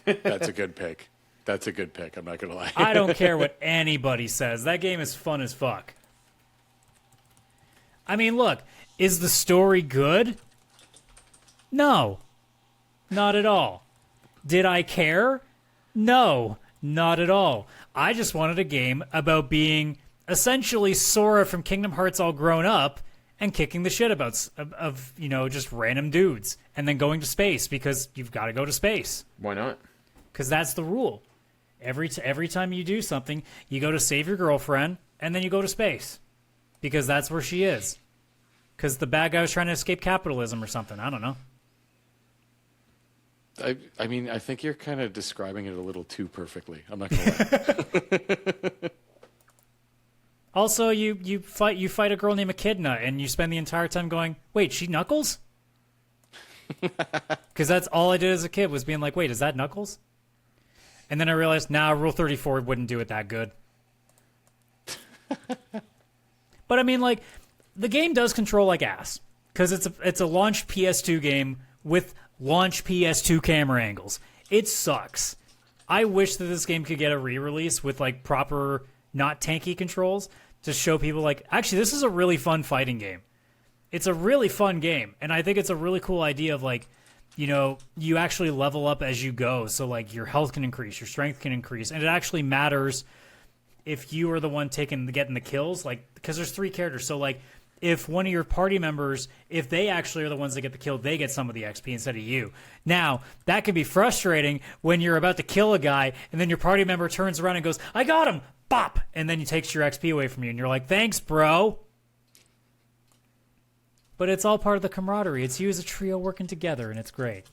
Speaker 2: That's a good pick. That's a good pick, I'm not going to lie.
Speaker 1: I don't care what anybody says. That game is fun as fuck. I mean, look, is the story good? No. Not at all. Did I care? No. Not at all. I just wanted a game about being essentially Sora from Kingdom Hearts all grown up and kicking the shit about of just random dudes, and then going to space because you've got to go to space.
Speaker 3: Why not?
Speaker 1: Because that's the rule. Every time you do something, you go to save your girlfriend, and then you go to space. Because that's where she is. Because the bad guy was trying to escape capitalism or something. I don't know.
Speaker 2: I mean, I think you're kind of describing it a little too perfectly. I'm not going to lie.
Speaker 1: Also, you fight a girl named Echidna, and you spend the entire time going, wait, she Knuckles? Because that's all I did as a kid was being like, wait, is that Knuckles? And then I realized, Rule 34 wouldn't do it that good. But I mean, like, the game does control like ass. Because it's a launch PS2 game with launch PS2 camera angles. It sucks. I wish that this game could get a re-release with, like, proper, not tanky controls to show people, like, actually, this is a really fun fighting game. It's a really fun game. And I think it's a really cool idea of, like, you actually level up as you go. So, like, your health can increase, your strength can increase. And it actually matters if you are the one getting the kills. Like, because there's 3 characters. So, like, if one of your party members, if they actually are the ones that get the kill, they get some of the XP instead of you. Now, that can be frustrating when you're about to kill a guy, and then your party member turns around and goes, I got him! Bop! And then he takes your XP away from you, and you're like, thanks, bro! But it's all part of the camaraderie. It's you as a trio working together, and it's great.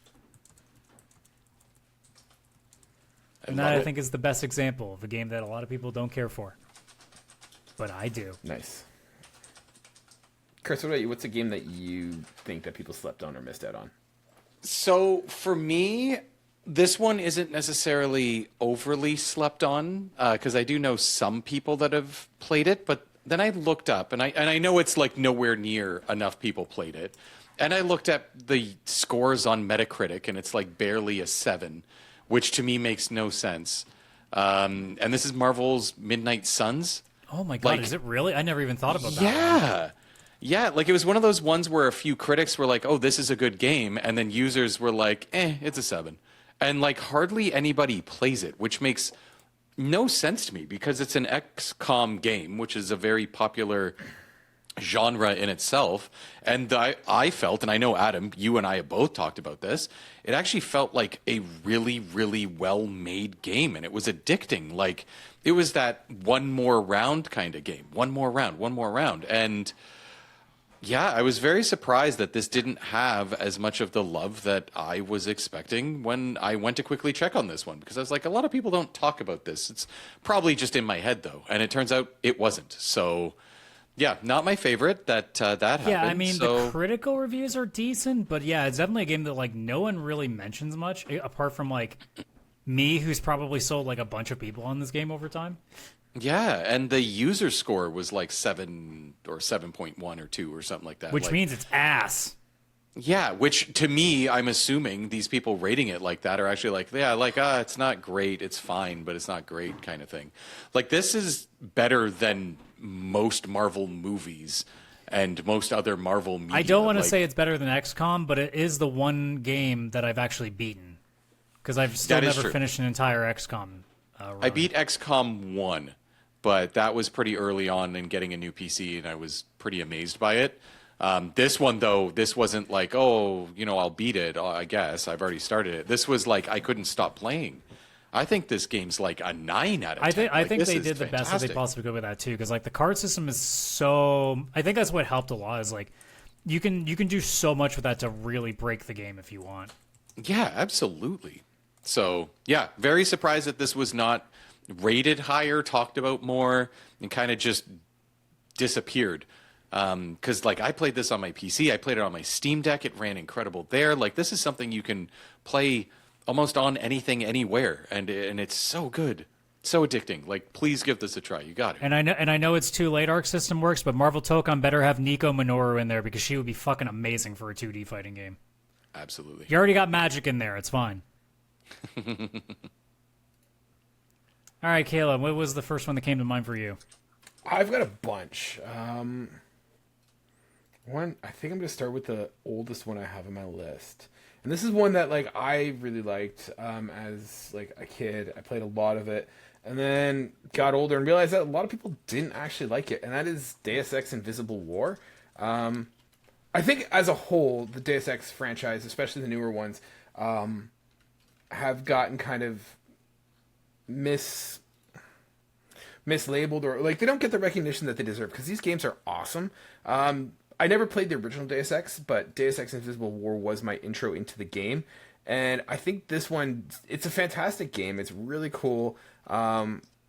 Speaker 1: And that, I think, is the best example of a game that a lot of people don't care for. But I do.
Speaker 3: Nice. Chris, what about you? What's a game that you think that people slept on or missed out on?
Speaker 2: So, for me, this one isn't necessarily overly slept on, because I do know some people that have played it, but then I looked up, and I know it's like nowhere near enough people played it, and I looked at the scores on Metacritic, and it's like barely a 7, which to me makes no sense. And this is Marvel's Midnight Suns.
Speaker 1: Oh my god, is it really? I never even thought about that.
Speaker 2: Yeah. Yeah, like it was one of those ones where a few critics were like, oh, this is a good game, and then users were like, it's a 7. And like hardly anybody plays it, which makes no sense to me because it's an XCOM game, which is a very popular genre in itself. And I felt, and I know, Adam, you and I have both talked about this, it actually felt like a really, really well-made game, and it was addicting. Like, it was that one more round kind of game. One more round. And yeah, I was very surprised that this didn't have as much of the love that I was expecting when I went to quickly check on this one, because I was like, a lot of people don't talk about this. It's probably just in my head, though. And it turns out it wasn't. So yeah, not my favorite that happened.
Speaker 1: Yeah, I mean, the critical reviews are decent, but yeah, it's definitely a game that like no one really mentions much, apart from like me, who's probably sold like a bunch of people on this game over time.
Speaker 2: Yeah, and the user score was like 7 or 7.1 or 2 or something like that.
Speaker 1: Which means it's ass.
Speaker 2: Yeah, which to me, I'm assuming these people rating it like that are actually like, yeah, like, it's not great, it's fine, but it's not great kind of thing. Like, this is better than most Marvel movies and most other Marvel media.
Speaker 1: I don't want to say it's better than XCOM, but it is the one game that I've actually beaten. Because I've still never finished an entire XCOM run.
Speaker 2: I beat XCOM 1. But that was pretty early on in getting a new PC, and I was pretty amazed by it. This one, though, this wasn't like, I'll beat it, I guess. I've already started it. This was like, I couldn't stop playing. I think this game's like a 9 out of 10.
Speaker 1: I think they did the best that they possibly could with that, too, because like the card system is so... I think that's what helped a lot, is like, you can do so much with that to really break the game if you want.
Speaker 2: Yeah, absolutely. So, yeah, very surprised that this was not rated higher, talked about more, and kind of just disappeared. Because like I played this on my PC, I played it on my Steam Deck, it ran incredible there. Like, this is something you can play almost on anything, anywhere, and it's so good, so addicting. Like, please give this a try. You got it.
Speaker 1: And I know it's too late. Arc System works, but Marvel Tokon better have Nico Minoru in there because she would be fucking amazing for a 2D fighting game.
Speaker 2: Absolutely.
Speaker 1: You already got magic in there. It's fine. All right, Kayla, what was the first one that came to mind for you?
Speaker 3: I've got a bunch. One, I think I'm going to start with the oldest one I have on my list. And this is one that like I really liked as like a kid. I played a lot of it, and then got older and realized that a lot of people didn't actually like it. And that is Deus Ex Invisible War. I think as a whole, the Deus Ex franchise, especially the newer ones, have gotten kind of mislabeled, or like they don't get the recognition that they deserve, because these games are awesome. I never played the original Deus Ex, but Deus Ex Invisible War was my intro into the game, and I think this one, it's a fantastic game. It's really cool.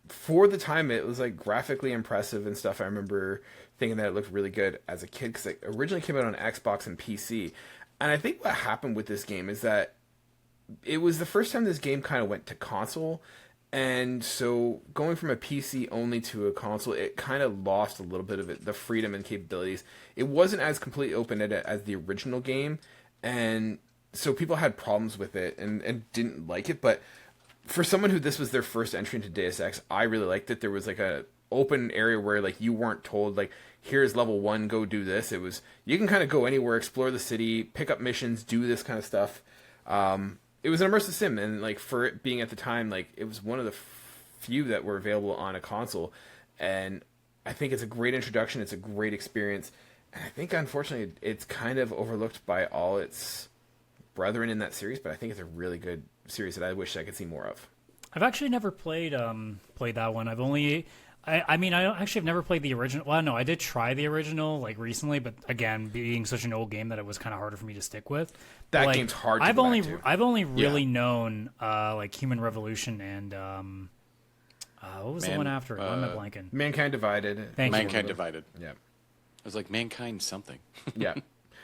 Speaker 3: For the time, it was like graphically impressive and stuff. I remember thinking that it looked really good as a kid, because it originally came out on Xbox and PC. And I think what happened with this game is that it was the first time this game kind of went to console. And so going from a PC only to a console, it kind of lost a little bit of the freedom and capabilities. It wasn't as completely open-ended as the original game. And so people had problems with it and didn't like it. But for someone who this was their first entry into Deus Ex, I really liked it. There was like a open area where like you weren't told like, here's level 1, go do this. It was, you can kind of go anywhere, explore the city, pick up missions, do this kind of stuff. It was an immersive sim, and like for it being at the time, like it was one of the few that were available on a console, and I think it's a great introduction. It's a great experience, and I think unfortunately it's kind of overlooked by all its brethren in that series. But I think it's a really good series that I wish I could see more of.
Speaker 1: I've actually never played that one. I mean, I actually have never played the original. Well, no, I did try the original like recently, but again, being such an old game that it was kind of harder for me to stick with.
Speaker 3: That
Speaker 1: like,
Speaker 3: game's hard to
Speaker 1: I've
Speaker 3: go
Speaker 1: only
Speaker 3: back to.
Speaker 1: I've only really known like Human Revolution and what was the one after it? Why am I blanking?
Speaker 3: Mankind Divided.
Speaker 1: Thank you.
Speaker 2: Mankind Divided.
Speaker 3: Yeah.
Speaker 2: I was like, Mankind something.
Speaker 3: Yeah.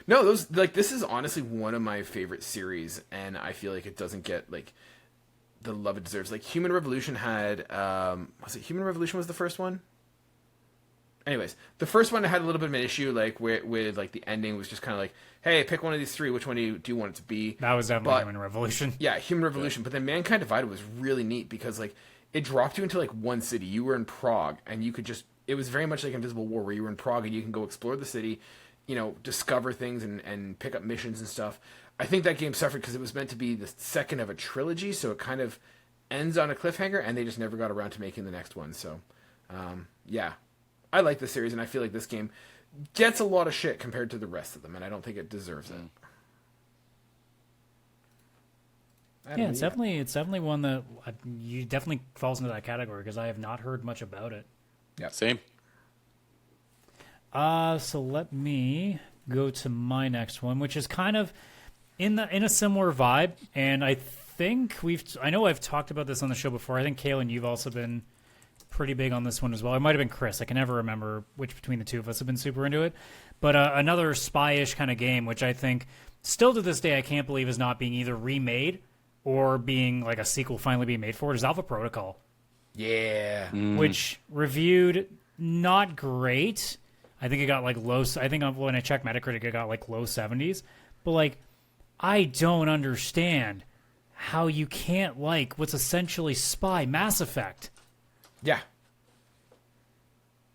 Speaker 3: No, those like this is honestly one of my favorite series, and I feel like it doesn't get like the love it deserves. Like Human Revolution had was it Human Revolution was the first one? Anyways, the first one had a little bit of an issue, like with like the ending was just kind of like, hey, pick one of these three. Which one do you want it to be?
Speaker 1: That was definitely Human Revolution.
Speaker 3: Yeah, Human Revolution. But then Mankind Divided was really neat because like it dropped you into like one city. You were in Prague, and you could just, it was very much like Invisible War, where you were in Prague and you can go explore the city, you know, discover things and pick up missions and stuff. I think that game suffered because it was meant to be the second of a trilogy, so it kind of ends on a cliffhanger, and they just never got around to making the next one. So, yeah. I like this series, and I feel like this game gets a lot of shit compared to the rest of them, and I don't think it deserves it.
Speaker 1: Yeah, it's definitely one that you definitely falls into that category because I have not heard much about it.
Speaker 3: Yeah,
Speaker 2: same.
Speaker 1: So let me go to my next one, which is kind of in a similar vibe, and I think I know I've talked about this on the show before. I think Kaylan, you've also been pretty big on this one as well. It might have been Chris. I can never remember which between the two of us have been super into it. But another spy-ish kind of game, which I think still to this day I can't believe is not being either remade or being like a sequel finally being made for it, is Alpha Protocol.
Speaker 3: Yeah.
Speaker 1: Which reviewed not great. I think it got like low. I think when I checked Metacritic, it got like low 70s. But like, I don't understand how you can't like what's essentially spy Mass Effect.
Speaker 3: Yeah.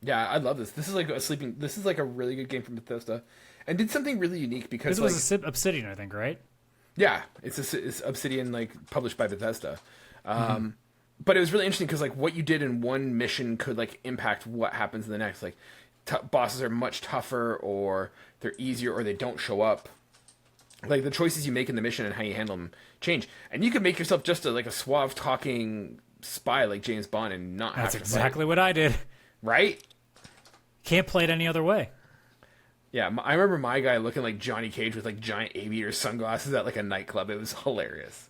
Speaker 3: Yeah, I love this. This is like a really good game from Bethesda, and did something really unique because
Speaker 1: this was Obsidian, I think, right?
Speaker 3: Yeah, it's Obsidian, like published by Bethesda. But it was really interesting because like what you did in one mission could like impact what happens in the next. Like bosses are much tougher, or they're easier, or they don't show up. Like the choices you make in the mission and how you handle them change, and you can make yourself just a suave talking spy like James Bond and not have to
Speaker 1: exactly what I did.
Speaker 3: Right?
Speaker 1: Can't play it any other way.
Speaker 3: Yeah, I remember my guy looking like Johnny Cage with like giant aviator sunglasses at like a nightclub. It was hilarious.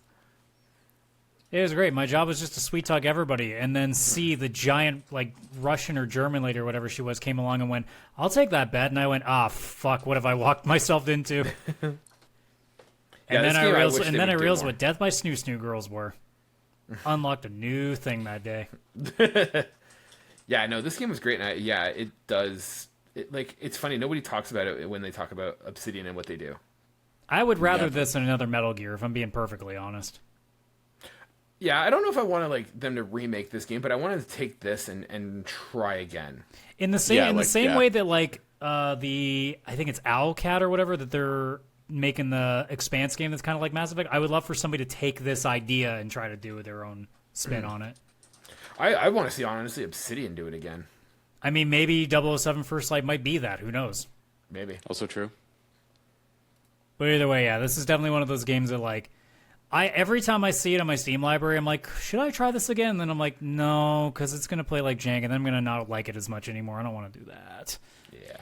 Speaker 1: It was great. My job was just to sweet talk everybody and then see the giant like Russian or German lady or whatever she was came along and went, I'll take that bet. And I went, fuck, what have I walked myself into? And then I realized what Death by Snoo Snoo girls were. Unlocked a new thing that day.
Speaker 3: Yeah, no, this game was great. And it does. It's funny. Nobody talks about it when they talk about Obsidian and what they do.
Speaker 1: I would rather this than another Metal Gear, if I'm being perfectly honest.
Speaker 3: Yeah, I don't know if I want to them to remake this game, but I wanted to take this and try again.
Speaker 1: In the same way that I think it's Owlcat or whatever that they're making the Expanse game that's kind of like Mass Effect. I would love for somebody to take this idea and try to do their own spin on it.
Speaker 3: I want to see, honestly, Obsidian do it again.
Speaker 1: I mean, maybe 007 First Light might be that. Who knows?
Speaker 3: Maybe.
Speaker 2: Also true.
Speaker 1: But either way, yeah, this is definitely one of those games that like every time I see it on my Steam library, I'm like, should I try this again? And then I'm like, no, because it's gonna play like jank, and then I'm gonna not like it as much anymore. I don't want to do that.
Speaker 3: Yeah.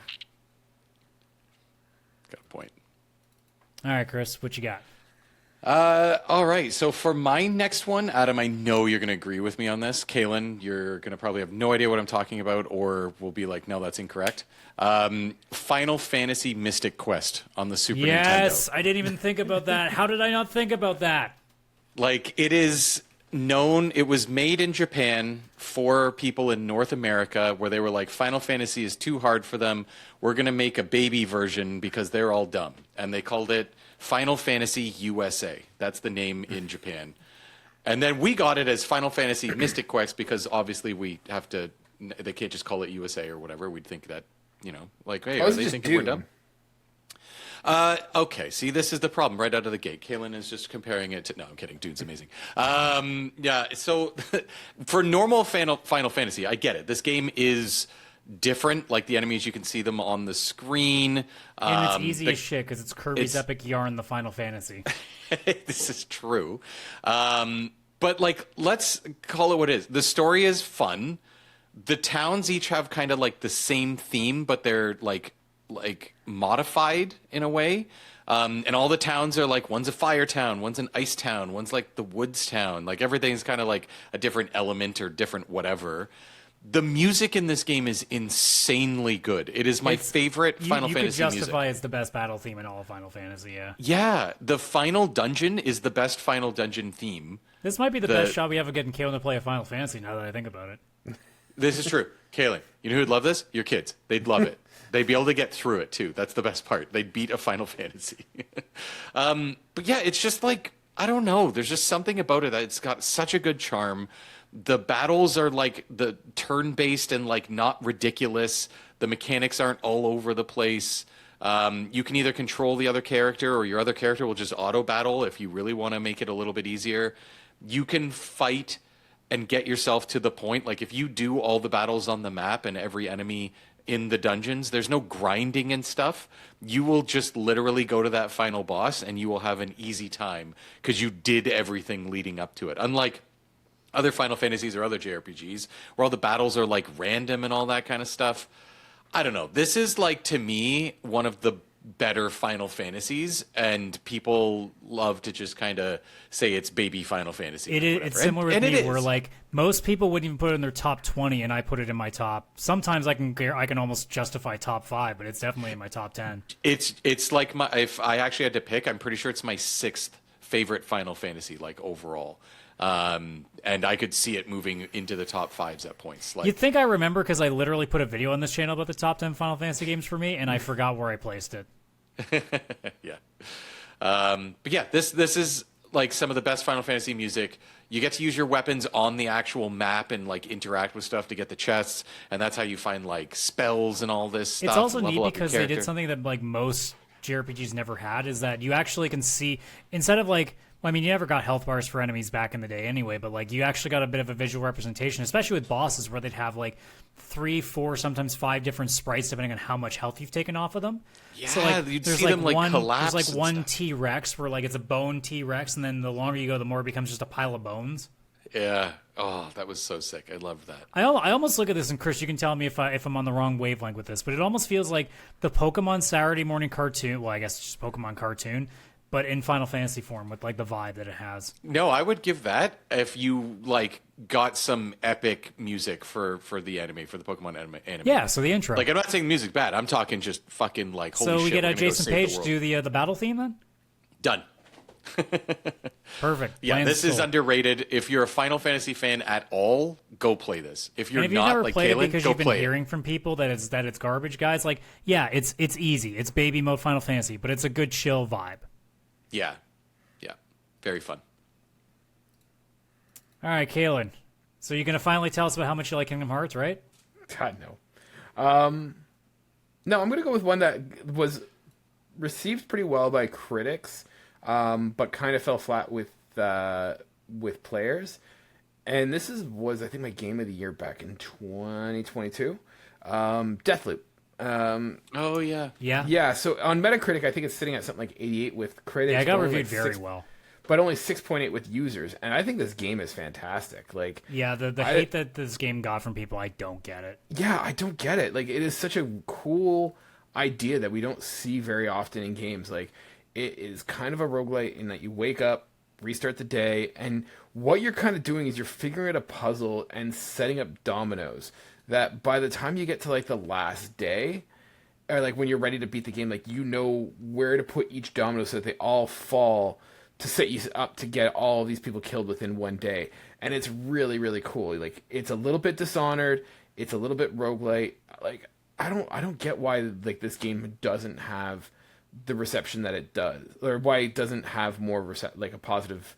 Speaker 2: Got a point.
Speaker 1: All right, Chris, what you got?
Speaker 2: All right. So for my next one, Adam, I know you're going to agree with me on this. Kaylan, you're going to probably have no idea what I'm talking about, or will be like, no, that's incorrect. Final Fantasy Mystic Quest on the Super Nintendo.
Speaker 1: Yes, I didn't even think about that. How did I not think about that?
Speaker 2: Like, it is known, it was made in Japan for people in North America where they were like, Final Fantasy is too hard for them. We're going to make a baby version because they're all dumb. And they called it Final Fantasy USA. That's the name in Japan. And then we got it as Final Fantasy Mystic Quest because obviously we have to, they can't just call it USA or whatever. We'd think that, you know, like, hey, are they thinking we're dumb? Okay, see, this is the problem right out of the gate. Kaylan is just comparing it to... No, I'm kidding. Dude's amazing. Yeah, so for normal Final Fantasy, I get it. This game is different. Like, the enemies, you can see them on the screen.
Speaker 1: And it's easy as shit because it's Kirby's Epic Yarn, the Final Fantasy.
Speaker 2: This is true. But, like, let's call it what it is. The story is fun. The towns each have kind of, like, the same theme, but they're, like modified in a way. And all the towns are like, one's a fire town, one's an ice town, one's like the woods town. Like everything's kind of like a different element or different whatever. The music in this game is insanely good. It is my favorite Final Fantasy music.
Speaker 1: You could justify it's the best battle theme in all of Final Fantasy, yeah.
Speaker 2: Yeah, the final dungeon is the best final dungeon theme.
Speaker 1: This might be the best shot we have of getting Kaylan to play a Final Fantasy now that I think about it.
Speaker 2: This is true. Kaylan, you know who'd love this? Your kids. They'd love it. They'd be able to get through it, too. That's the best part. They'd beat a Final Fantasy. But yeah, it's just like, I don't know. There's just something about it that it's got such a good charm. The battles are like the turn-based and like not ridiculous. The mechanics aren't all over the place. You can either control the other character or your other character will just auto-battle if you really want to make it a little bit easier. You can fight and get yourself to the point. Like if you do all the battles on the map and every enemy in the dungeons, there's no grinding and stuff. You will just literally go to that final boss and you will have an easy time because you did everything leading up to it. Unlike other Final Fantasies or other JRPGs where all the battles are like random and all that kind of stuff. I don't know. This is like, to me, one of the better Final Fantasies, and people love to just kind of say it's baby Final Fantasy.
Speaker 1: It's similar with me, where like most people wouldn't even put it in their top 20, and I put it in my top. Sometimes I can almost justify top 5, but it's definitely in my top 10.
Speaker 2: It's like if I actually had to pick, I'm pretty sure it's my 6th favorite Final Fantasy, like overall. And I could see it moving into the top 5s at points. Like,
Speaker 1: You'd think I remember because I literally put a video on this channel about the top 10 Final Fantasy games for me, and I forgot where I placed it.
Speaker 2: Yeah. But yeah, this is like some of the best Final Fantasy music. You get to use your weapons on the actual map and like interact with stuff to get the chests, and that's how you find like spells and all this stuff.
Speaker 1: It's also neat because they did something that like most JRPGs never had, is that you actually can see, instead of like, I mean, you never got health bars for enemies back in the day anyway, but like you actually got a bit of a visual representation, especially with bosses where they'd have like 3, 4, sometimes 5 different sprites depending on how much health you've taken off of them.
Speaker 2: Yeah,
Speaker 1: so like,
Speaker 2: you'd
Speaker 1: there's
Speaker 2: see
Speaker 1: like
Speaker 2: them like collapse.
Speaker 1: There's like one
Speaker 2: stuff.
Speaker 1: T-Rex where like it's a bone T-Rex, and then the longer you go, the more it becomes just a pile of bones.
Speaker 2: Yeah. Oh, that was so sick. I loved that.
Speaker 1: I almost look at this, and Chris, you can tell me if I'm on the wrong wavelength with this, but it almost feels like the Pokemon Saturday morning cartoon. Well, I guess it's just Pokemon cartoon, but in Final Fantasy form with like the vibe that it has.
Speaker 2: No, I would give that if you like got some epic music for the anime, for the Pokemon anime.
Speaker 1: Yeah, so the intro.
Speaker 2: Like, I'm not saying music's bad. I'm talking just fucking like, holy shit.
Speaker 1: So we get
Speaker 2: a
Speaker 1: Jason Page to do the battle theme then?
Speaker 2: Done.
Speaker 1: Perfect.
Speaker 2: Yeah, this is underrated. If you're a Final Fantasy fan at all, go play this. If you're
Speaker 1: and if
Speaker 2: not,
Speaker 1: never
Speaker 2: like
Speaker 1: played
Speaker 2: Kaylan,
Speaker 1: it because
Speaker 2: go
Speaker 1: you've been
Speaker 2: play
Speaker 1: hearing
Speaker 2: it.
Speaker 1: from people that it's garbage, guys, like, yeah, it's easy. It's baby mode Final Fantasy, but it's a good chill vibe.
Speaker 2: Yeah. Yeah. Very fun.
Speaker 1: All right, Kaylan. So you're going to finally tell us about how much you like Kingdom Hearts, right?
Speaker 3: God, no. No, I'm going to go with one that was received pretty well by critics, but kind of fell flat with players. And this was I think my game of the year back in 2022. Deathloop.
Speaker 2: Oh yeah.
Speaker 1: Yeah.
Speaker 3: Yeah, so on Metacritic, I think it's sitting at something like 88 with critics.
Speaker 1: Yeah, I got
Speaker 3: but only
Speaker 1: reviewed
Speaker 3: like
Speaker 1: very
Speaker 3: 6
Speaker 1: well.
Speaker 3: but only 6.8 with users. And I think this game is fantastic. Like,
Speaker 1: Yeah, the hate that this game got from people, I don't get it.
Speaker 3: yeah, I don't get it. Like, it is such a cool idea that we don't see very often in games. Like, it is kind of a roguelite in that you wake up, restart the day, and what you're kind of doing is you're figuring out a puzzle and setting up dominoes that by the time you get to like the last day, or like when you're ready to beat the game, like you know where to put each domino so that they all fall to set you up to get all of these people killed within one day. And it's really, really cool. Like, it's a little bit Dishonored, it's a little bit roguelite. Like, I don't get why like this game doesn't have the reception that it does, or why it doesn't have more like a positive.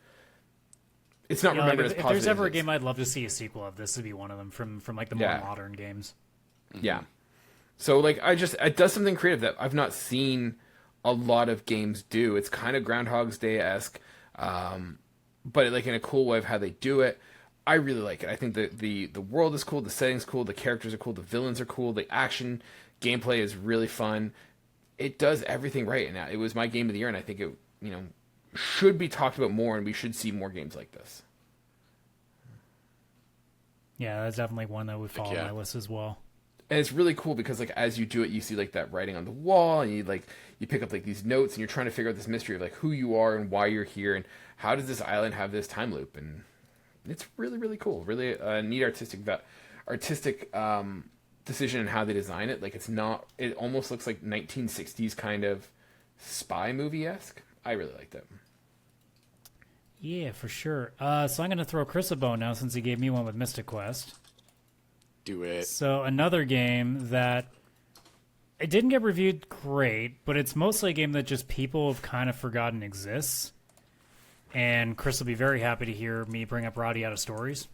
Speaker 3: It's not remembered as
Speaker 1: if
Speaker 3: positive.
Speaker 1: there's ever a game I'd love to see a sequel of, this would be one of them from like the more
Speaker 3: Yeah.
Speaker 1: modern games.
Speaker 3: Yeah. So like it does something creative that I've not seen a lot of games do. It's kind of Groundhog's Day-esque, but like in a cool way of how they do it. I really like it. I think that the world is cool, the setting's cool, the characters are cool, the villains are cool, the action gameplay is really fun. It does everything right, and it was my game of the year, and I think it should be talked about more, and we should see more games like this.
Speaker 1: Yeah, that's definitely one that would fall on my list as well.
Speaker 3: And it's really cool because like as you do it, you see like that writing on the wall, and you pick up like these notes, and you're trying to figure out this mystery of like who you are and why you're here, and how does this island have this time loop, and it's really, really cool. Really neat artistic decision in how they design it. Like it almost looks like 1960s kind of spy movie-esque. I really liked it.
Speaker 1: Yeah, for sure. So I'm going to throw Chris a bone now since he gave me one with Mystic Quest.
Speaker 2: Do it.
Speaker 1: So another game that it didn't get reviewed great, but it's mostly a game that just people have kind of forgotten exists. And Chris will be very happy to hear me bring up Roddy Out of Stories.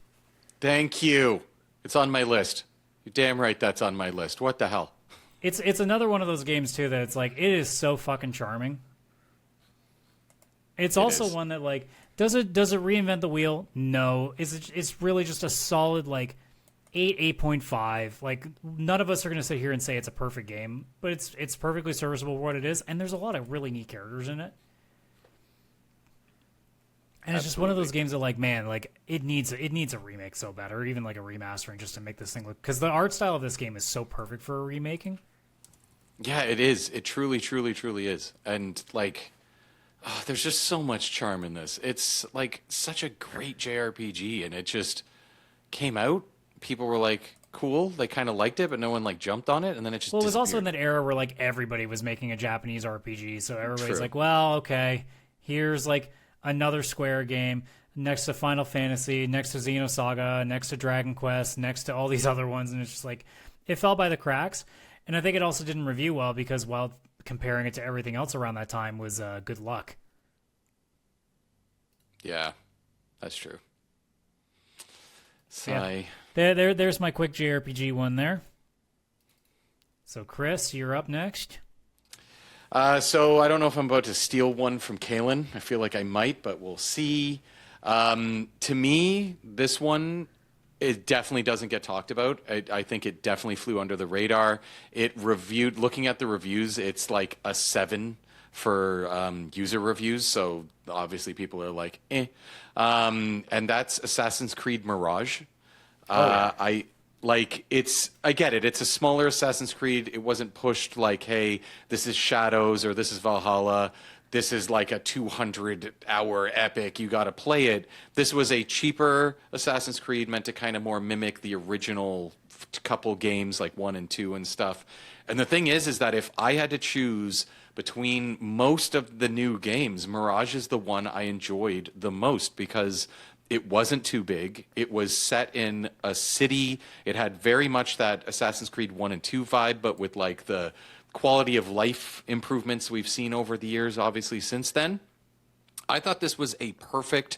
Speaker 2: Thank you. It's on my list. You're damn right that's on my list. What the hell?
Speaker 1: It's another one of those games too that it's like it is so fucking charming. It's also one that like does it reinvent the wheel? No. It's really just a solid like 8.5. Like none of us are gonna sit here and say it's a perfect game, but it's perfectly serviceable for what it is, and there's a lot of really neat characters in it. And it's just one of those games that, like, man, like it needs a remake so bad, or even like a remastering just to make this thing look. Because the art style of this game is so perfect for a remaking.
Speaker 2: Yeah, it is. It truly, truly, truly is. And like, there's just so much charm in this. It's like such a great JRPG, and it just came out. People were like, cool. They kind of liked it, but no one like jumped on it, and then it just.
Speaker 1: Well, it was also in
Speaker 2: disappeared.
Speaker 1: that era where like everybody was making a Japanese RPG, so everybody's
Speaker 2: True.
Speaker 1: like, well, okay, here's like another Square game next to Final Fantasy, next to Xenosaga, next to Dragon Quest, next to all these other ones, and it's just like it fell by the cracks. And I think it also didn't review well because while comparing it to everything else around that time was good luck.
Speaker 2: Yeah, that's true. Sigh.
Speaker 1: Yeah. There's my quick JRPG one there. So Chris, you're up next.
Speaker 2: So I don't know if I'm about to steal one from Kaylan. I feel like I might, but we'll see. To me, this one, it definitely doesn't get talked about. I think it definitely flew under the radar. Looking at the reviews, it's like a 7 for user reviews. So obviously people are like, eh. And that's Assassin's Creed Mirage. I get it. It's a smaller Assassin's Creed. It wasn't pushed like, hey, this is Shadows or this is Valhalla. This is like a 200-hour epic. You got to play it. This was a cheaper Assassin's Creed meant to kind of more mimic the original couple games like 1 and 2 and stuff. And the thing is that if I had to choose between most of the new games, Mirage is the one I enjoyed the most because it wasn't too big. It was set in a city. It had very much that Assassin's Creed 1 and 2 vibe, but with like the quality of life improvements we've seen over the years, obviously, since then. I thought this was a perfect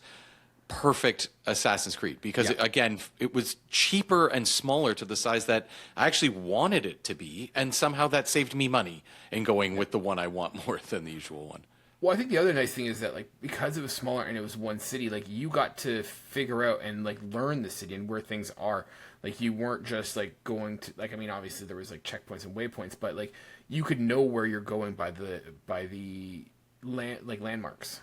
Speaker 2: Assassin's Creed because, again, it was cheaper and smaller to the size that I actually wanted it to be, and somehow that saved me money in going with the one I want more than the usual one.
Speaker 3: Well, I think the other nice thing is that, like, because it was smaller and it was one city, like, you got to figure out and, like, learn the city and where things are. Like, you weren't just, like, going to, like, I mean, obviously there was, like, checkpoints and waypoints, but, like, you could know where you're going by the landmarks.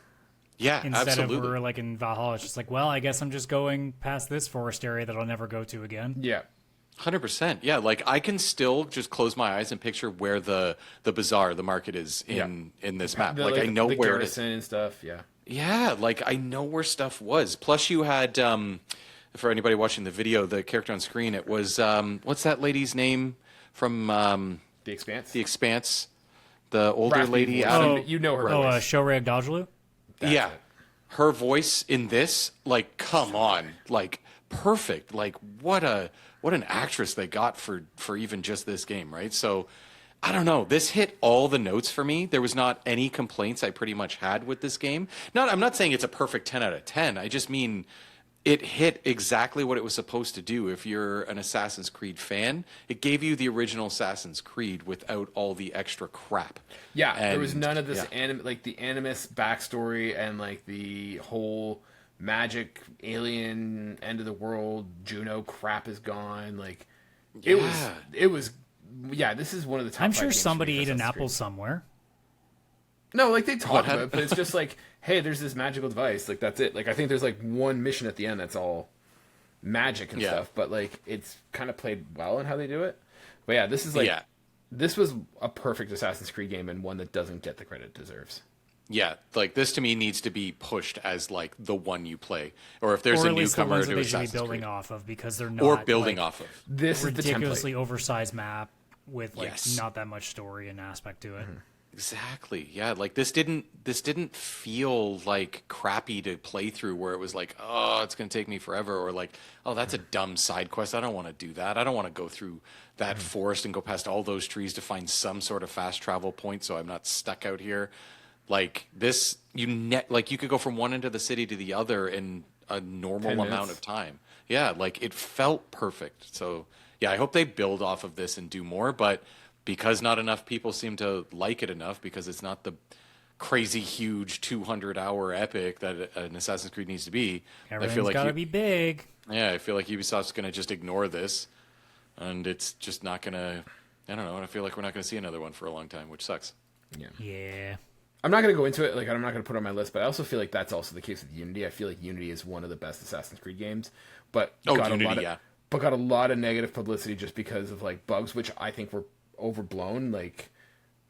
Speaker 2: Yeah,
Speaker 1: Instead
Speaker 2: absolutely.
Speaker 1: of we're like in Valhalla, it's just like, well, I guess I'm just going past this forest area that I'll never go to again.
Speaker 3: Yeah.
Speaker 2: 100%. Yeah, like I can still just close my eyes and picture where the bazaar, the market is in this map. Like I know
Speaker 3: the
Speaker 2: where it
Speaker 3: garrison
Speaker 2: is.
Speaker 3: and stuff. Yeah.
Speaker 2: Yeah, like I know where stuff was. Plus you had for anybody watching the video, the character on screen, it was what's that lady's name from
Speaker 3: The Expanse.
Speaker 2: The Expanse? The older
Speaker 3: Raspy
Speaker 2: lady
Speaker 3: voice.
Speaker 2: Adam.
Speaker 3: You know her.
Speaker 1: Oh,
Speaker 3: voice.
Speaker 1: Shohreh Agdalulu?
Speaker 2: Yeah.
Speaker 3: it.
Speaker 2: Her voice in this, like, come on, like perfect. Like what an actress they got for even just this game, right? So I don't know. This hit all the notes for me. There was not any complaints I pretty much had with this game. I'm not saying it's a perfect 10 out of 10. I just mean it hit exactly what it was supposed to do. If you're an Assassin's Creed fan, it gave you the original Assassin's Creed without all the extra crap.
Speaker 3: Yeah,
Speaker 2: And,
Speaker 3: there was none of this
Speaker 2: yeah.
Speaker 3: like the Animus backstory and like the whole magic alien end of the world Juno crap is gone. Like it was yeah, this is one of the top
Speaker 1: I'm
Speaker 3: 5
Speaker 1: sure
Speaker 3: games for
Speaker 1: somebody
Speaker 3: me for
Speaker 1: ate an
Speaker 3: Assassin's
Speaker 1: apple
Speaker 3: Creed.
Speaker 1: somewhere.
Speaker 3: No, like they talk
Speaker 2: What
Speaker 3: about it, but it's just like, hey, there's this magical device. Like that's it. Like I think there's like one mission at the end that's all magic and
Speaker 2: Yeah.
Speaker 3: stuff, but like it's kind of played well in how they do it. But yeah, this is like
Speaker 2: Yeah.
Speaker 3: this was a perfect Assassin's Creed game and one that doesn't get the credit it deserves.
Speaker 2: Yeah, like this to me needs to be pushed as like the one you play, or if there's
Speaker 1: Or
Speaker 2: a
Speaker 1: at least the
Speaker 2: newcomer
Speaker 1: ones that
Speaker 2: to
Speaker 1: they should be
Speaker 2: Assassin's
Speaker 1: building
Speaker 2: Creed,
Speaker 1: off of, because they're not
Speaker 2: or building
Speaker 1: like,
Speaker 2: off of.
Speaker 3: This is the
Speaker 1: ridiculously
Speaker 3: template.
Speaker 1: oversized map with like
Speaker 2: Yes.
Speaker 1: not that much story and aspect to it.
Speaker 2: Exactly. Yeah, like this didn't feel like crappy to play through, where it was like, oh, it's gonna take me forever, or like, oh, that's a dumb side quest. I don't want to do that. I don't want to go through that forest and go past all those trees to find some sort of fast travel point, so I'm not stuck out here. Like this, like you could go from one end of the city to the other in a normal
Speaker 3: 10
Speaker 2: amount
Speaker 3: minutes.
Speaker 2: of time. Yeah, like it felt perfect. So yeah, I hope they build off of this and do more, but because not enough people seem to like it enough, because it's not the crazy huge 200-hour epic that an Assassin's Creed needs to be.
Speaker 1: Everything's
Speaker 2: I feel like
Speaker 1: got to be big.
Speaker 2: yeah, I feel like Ubisoft's going to just ignore this, and it's just not going to. I don't know. I feel like we're not going to see another one for a long time, which sucks.
Speaker 1: Yeah.
Speaker 3: I'm not going to go into it. Like I'm not going to put it on my list, but I also feel like that's also the case with Unity. I feel like Unity is one of the best Assassin's Creed games, but
Speaker 2: Unity, yeah.
Speaker 3: but got a lot of negative publicity just because of like bugs, which I think were overblown. Like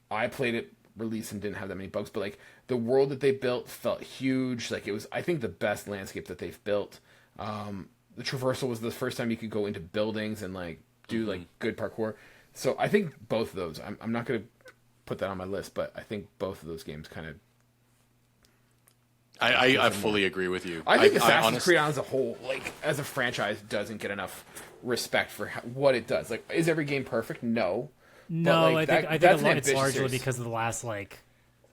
Speaker 3: I played it release and didn't have that many bugs, but like the world that they built felt huge. Like it was, I think, the best landscape that they've built. The traversal was the first time you could go into buildings and like do like good parkour. So I think both of those. I'm not going to put that on my list, but I think both of those games kind of.
Speaker 2: I fully agree with you.
Speaker 3: I think Assassin's
Speaker 2: honestly,
Speaker 3: Creed as a whole, like as a franchise, doesn't get enough respect for what it does. Like, is every game perfect? No.
Speaker 1: No,
Speaker 3: like,
Speaker 1: I think
Speaker 3: that's
Speaker 1: a
Speaker 3: an
Speaker 1: lot, it's
Speaker 3: ambitious
Speaker 1: largely
Speaker 3: series.
Speaker 1: because of the last like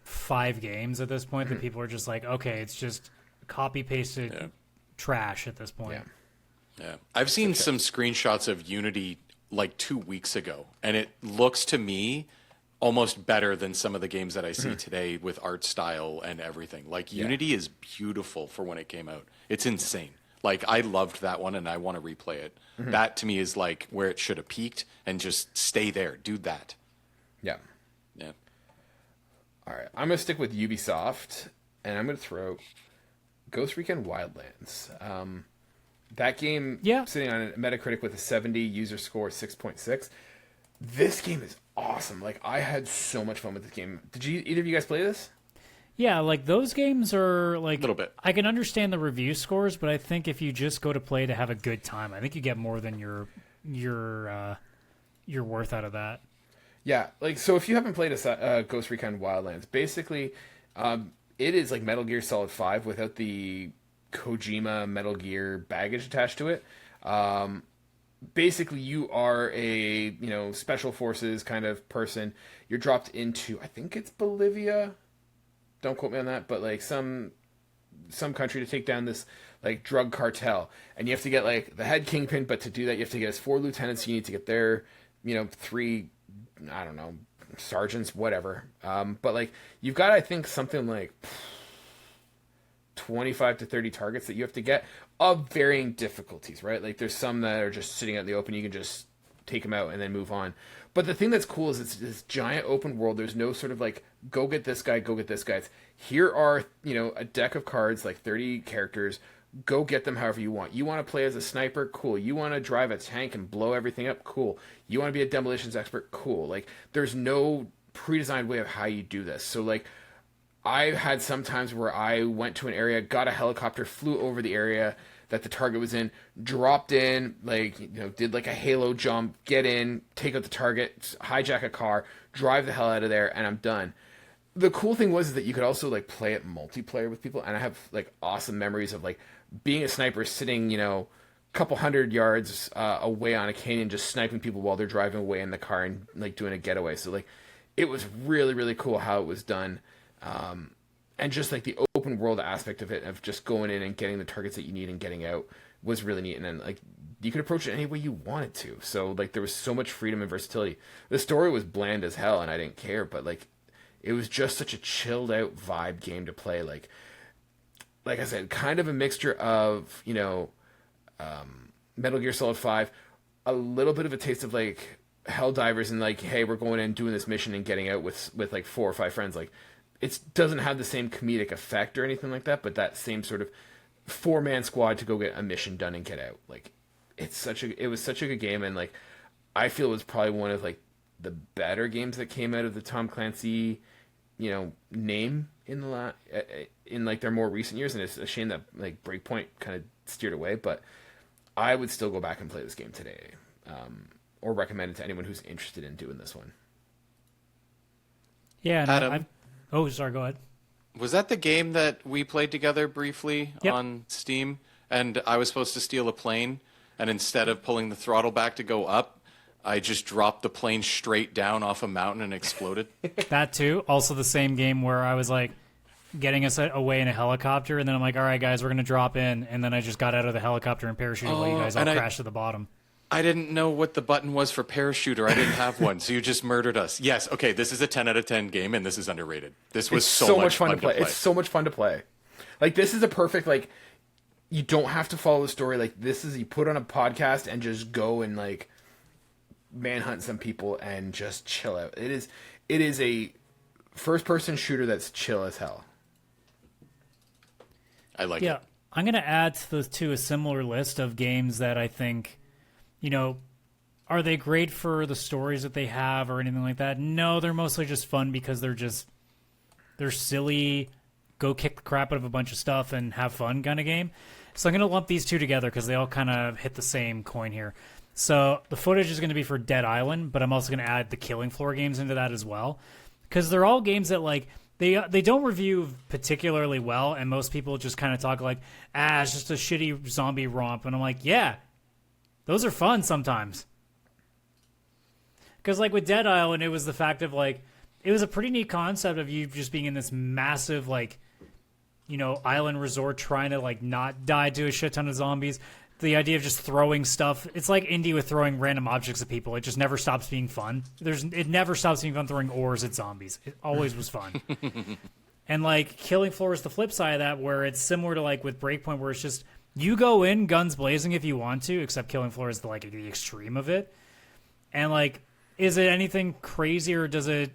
Speaker 1: 5 games at this point that people are just like, okay, it's just copy pasted trash at this point.
Speaker 3: Yeah.
Speaker 2: Yeah, I've seen some screenshots of Unity like 2 weeks ago, and it looks to me almost better than some of the games that I see today with art style and everything. Like Unity is beautiful for when it came out. It's insane. Like I loved that one, and I want to replay it. That to me is like where it should have peaked, and just stay there. Do that.
Speaker 3: Yeah.
Speaker 2: Yeah.
Speaker 3: All right. I'm gonna stick with Ubisoft, and I'm gonna throw Ghost Recon Wildlands. That game, sitting on a Metacritic with a 70, user score 6.6. This game is awesome. Like I had so much fun with this game. Did either of you guys play this?
Speaker 1: Yeah, like those games are like
Speaker 2: A little bit.
Speaker 1: I can understand the review scores, but I think if you just go to play to have a good time, I think you get more than your worth out of that.
Speaker 3: Yeah, like so if you haven't played a Ghost Recon Wildlands, basically it is like Metal Gear Solid 5 without the Kojima Metal Gear baggage attached to it. Basically you are a, special forces kind of person. You're dropped into, I think it's Bolivia. Don't quote me on that, but like some country to take down this like drug cartel, and you have to get like the head kingpin. But to do that, you have to get his 4 lieutenants. You need to get their, 3, I don't know, sergeants, whatever. But like you've got, I think, something like 25 to 30 targets that you have to get of varying difficulties, right? Like there's some that are just sitting out in the open. You can just take them out and then move on. But the thing that's cool is it's this giant open world. There's no sort of like, go get this guy, go get this guy. It's, here are, a deck of cards, like 30 characters. Go get them however you want. You want to play as a sniper? Cool. You want to drive a tank and blow everything up? Cool. You want to be a demolitions expert? Cool. Like, there's no pre-designed way of how you do this. So, like, I've had some times where I went to an area, got a helicopter, flew over the area that the target was in, dropped in, like, did like a halo jump, get in, take out the target, hijack a car, drive the hell out of there, and I'm done. The cool thing was that you could also like play it multiplayer with people, and I have like awesome memories of like being a sniper sitting, a couple 100 yards away on a canyon, just sniping people while they're driving away in the car and like doing a getaway. So like, it was really, really cool how it was done. And just like the open world aspect of it, of just going in and getting the targets that you need and getting out, was really neat. And then like you could approach it any way you wanted to. So like there was so much freedom and versatility. The story was bland as hell, and I didn't care, but like it was just such a chilled out vibe game to play. Like I said, kind of a mixture of Metal Gear Solid 5, a little bit of a taste of like Helldivers, and like, hey, we're going in doing this mission and getting out with like 4 or 5 friends. Like, it doesn't have the same comedic effect or anything like that, but that same sort of 4-man squad to go get a mission done and get out. Like, it was such a good game, and like I feel it was probably one of like the better games that came out of the Tom Clancy, name in like their more recent years. And it's a shame that like Breakpoint kind of steered away, but I would still go back and play this game today, or recommend it to anyone who's interested in doing this one.
Speaker 1: Yeah,
Speaker 2: Adam,
Speaker 1: oh, sorry, go ahead.
Speaker 2: was that the game that we played together briefly
Speaker 1: Yep.
Speaker 2: on Steam? And I was supposed to steal a plane, and instead of pulling the throttle back to go up, I just dropped the plane straight down off a mountain and exploded.
Speaker 1: That too. Also the same game where I was like getting us away in a helicopter, and then I'm like, all right, guys, we're going to drop in. And then I just got out of the helicopter and parachuted while you guys all crashed to the bottom.
Speaker 2: I didn't know what the button was for parachute, or I didn't have one, so you just murdered us. Yes, okay, this is a 10 out of 10 game, and this is underrated. This was so much fun to play.
Speaker 3: It's so much fun to play. Like, this is a perfect, like, you don't have to follow the story. Like, this is, you put on a podcast and just go and, like, manhunt some people and just chill out. It is a first-person shooter that's chill as hell.
Speaker 2: I like it.
Speaker 1: Yeah, I'm going to add to a similar list of games that I think, are they great for the stories that they have or anything like that? No, they're mostly just fun because they're silly, go kick the crap out of a bunch of stuff and have fun kind of game. So I'm going to lump these two together because they all kind of hit the same coin here. So the footage is going to be for Dead Island, but I'm also going to add the Killing Floor games into that as well, because they're all games that like they don't review particularly well, and most people just kind of talk like, it's just a shitty zombie romp, and I'm like, yeah, those are fun sometimes. Because like with Dead Island, it was the fact of like, it was a pretty neat concept of you just being in this massive like, island resort trying to like not die to a shit ton of zombies. The idea of just throwing stuff, it's like indie with throwing random objects at people. It just never stops being fun. It never stops being fun throwing ores at zombies. It always was fun. And like Killing Floor is the flip side of that, where it's similar to like with Breakpoint, where it's just you go in guns blazing if you want to, except Killing Floor is the extreme of it. And like, is it anything crazy, or does it,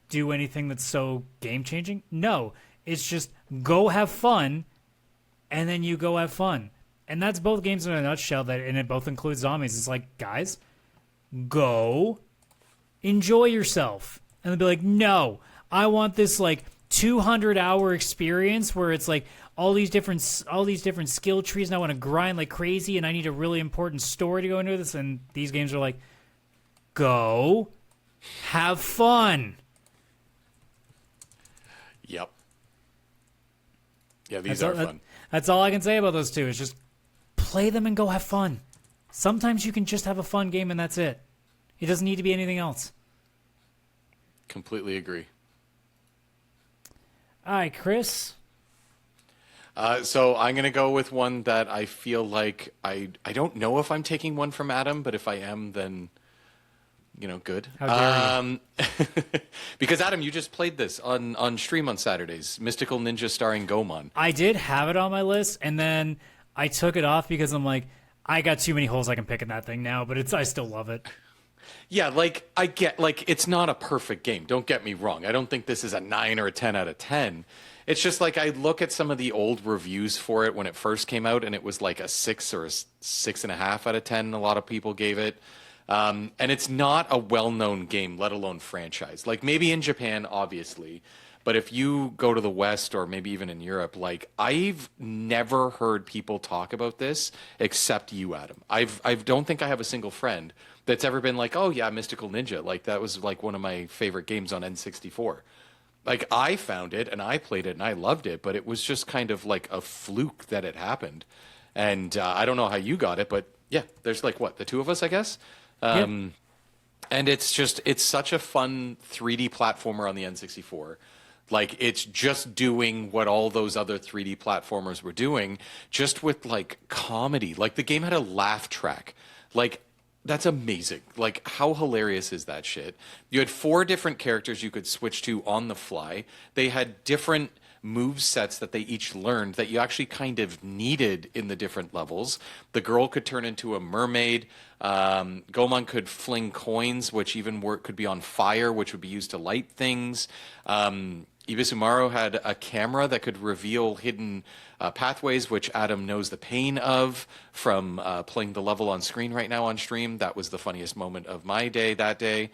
Speaker 1: do anything that's so game changing? No. It's just go have fun, and then you go have fun. And that's both games in a nutshell, and it both includes zombies. It's like, guys, go enjoy yourself. And they'll be like, no, I want this like 200-hour experience where it's like all these different skill trees, and I want to grind like crazy, and I need a really important story to go into this. And these games are like, go have fun.
Speaker 2: Yep. Yeah, these are fun.
Speaker 1: That's all I can say about those two. It's just play them and go have fun. Sometimes you can just have a fun game and that's it. It doesn't need to be anything else.
Speaker 2: Completely agree.
Speaker 1: All right, Chris.
Speaker 2: So I'm going to go with one that I feel like I don't know if I'm taking one from Adam, but if I am, then good.
Speaker 1: How dare you?
Speaker 2: Because Adam, you just played this on stream on Saturdays, Mystical Ninja starring Gomon.
Speaker 1: I did have it on my list, and then I took it off because I'm like, I got too many holes I can pick in that thing now, but I still love it.
Speaker 2: Yeah, I get, it's not a perfect game. Don't get me wrong. I don't think this is a 9 or a 10 out of 10. It's just I look at some of the old reviews for it when it first came out, and it was like a 6 or a 6.5 out of 10. A lot of people gave it. And it's not a well-known game, let alone franchise. Maybe in Japan, obviously. But if you go to the West or maybe even in Europe, I've never heard people talk about this except you, Adam. I don't think I have a single friend that's ever been oh yeah, Mystical Ninja. That was one of my favorite games on N64. I found it and I played it and I loved it, but it was just kind of a fluke that it happened. And I don't know how you got it, but yeah, there's the two of us, I guess.
Speaker 1: Yep.
Speaker 2: And it's such a fun 3D platformer on the N64. It's just doing what all those other 3D platformers were doing, just with comedy. The game had a laugh track. That's amazing. How hilarious is that shit? You had 4 different characters you could switch to on the fly. They had different move sets that they each learned that you actually kind of needed in the different levels. The girl could turn into a mermaid. Gomon could fling coins, which even could be on fire, which would be used to light things. Ibisumaru had a camera that could reveal hidden pathways, which Adam knows the pain of from playing the level on screen right now on stream. That was the funniest moment of my day that day.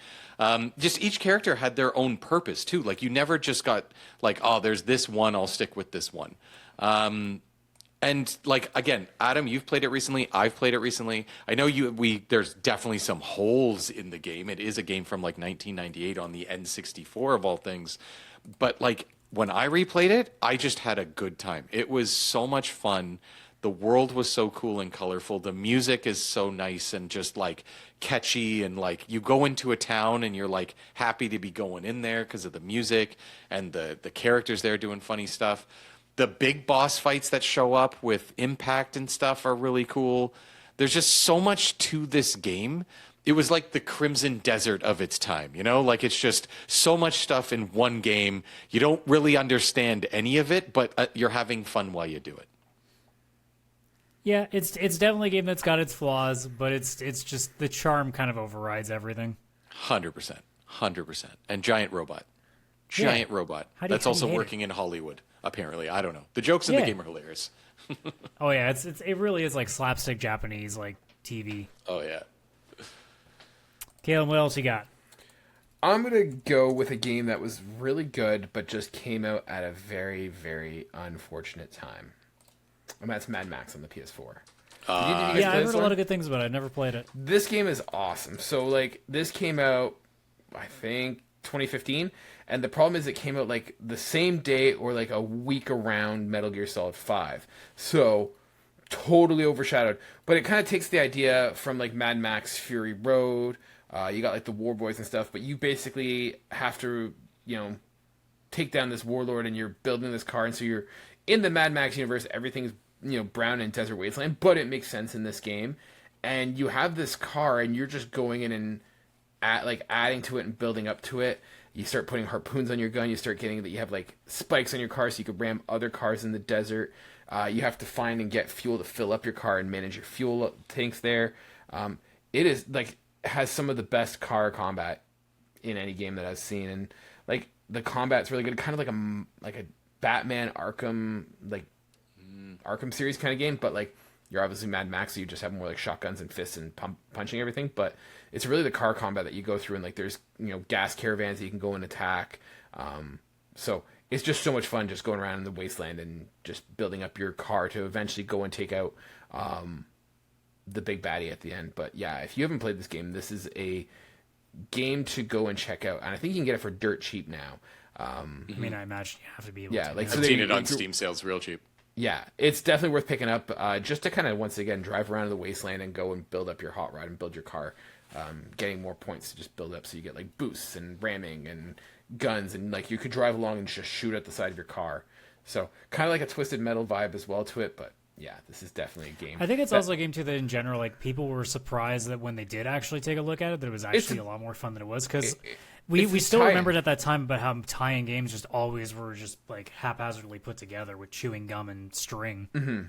Speaker 2: Just each character had their own purpose, too. You never just got oh, there's this one, I'll stick with this one. And again, Adam, you've played it recently. I've played it recently. I know there's definitely some holes in the game. It is a game from 1998 on the N64 of all things. But when I replayed it, I just had a good time. It was so much fun. The world was so cool and colorful. The music is so nice and just catchy, and you go into a town and you're happy to be going in there because of the music and the characters there doing funny stuff. The big boss fights that show up with impact and stuff are really cool. There's just so much to this game. It was the Crimson Desert of its time, it's just so much stuff in one game. You don't really understand any of it, but you're having fun while you do it.
Speaker 1: Yeah, it's definitely a game that's got its flaws, but it's just the charm kind of overrides everything.
Speaker 2: 100%. And giant robot. Giant robot. That's also working in Hollywood, apparently. I don't know. The jokes in the game are hilarious.
Speaker 1: Oh yeah, it really is slapstick Japanese TV.
Speaker 2: Oh yeah.
Speaker 1: Kaylan, what else you got?
Speaker 3: I'm going to go with a game that was really good, but just came out at a very, very unfortunate time. And that's Mad Max on the PS4.
Speaker 1: Yeah, I've heard a lot of good things about it. I've never played it.
Speaker 3: This game is awesome. So, this came out, I think, 2015. And the problem is it came out, the same day or, a week around Metal Gear Solid 5. So, totally overshadowed. But it kind of takes the idea from, Mad Max Fury Road. You got the war boys and stuff, but you basically have to, take down this warlord, and you're building this car, and so you're in the Mad Max universe. Everything's brown and desert wasteland, but it makes sense in this game. And you have this car, and you're just going in and adding to it and building up to it. You start putting harpoons on your gun. You start getting that you have spikes on your car, so you can ram other cars in the desert. You have to find and get fuel to fill up your car and manage your fuel tanks there. It is has some of the best car combat in any game that I've seen, and the combat's really good, kind of like a Batman Arkham Arkham series kind of game, but you're obviously Mad Max, so you just have more shotguns and fists and punching everything. But it's really the car combat that you go through, and there's gas caravans that you can go and attack. So it's just so much fun just going around in the wasteland and just building up your car to eventually go and take out the big baddie at the end. But yeah, if you haven't played this game, this is a game to go and check out, and I think you can get it for dirt cheap now.
Speaker 1: I mean, I imagine you have to be able
Speaker 3: yeah,
Speaker 1: to.
Speaker 2: I've seen it on Steam sales real cheap.
Speaker 3: Yeah, it's definitely worth picking up just to kind of, once again, drive around in the wasteland and go and build up your hot rod and build your car, getting more points to just build up, so you get boosts and ramming and guns, and you could drive along and just shoot at the side of your car. So kind of like a Twisted Metal vibe as well to it, but yeah, this is definitely a game.
Speaker 1: I think it's also a game too that in general, like people were surprised that when they did actually take a look at it, that it was actually a lot more fun than it was because we still remembered at that time about how tie-in games just always were just like haphazardly put together with chewing gum and string.
Speaker 3: Mm-hmm.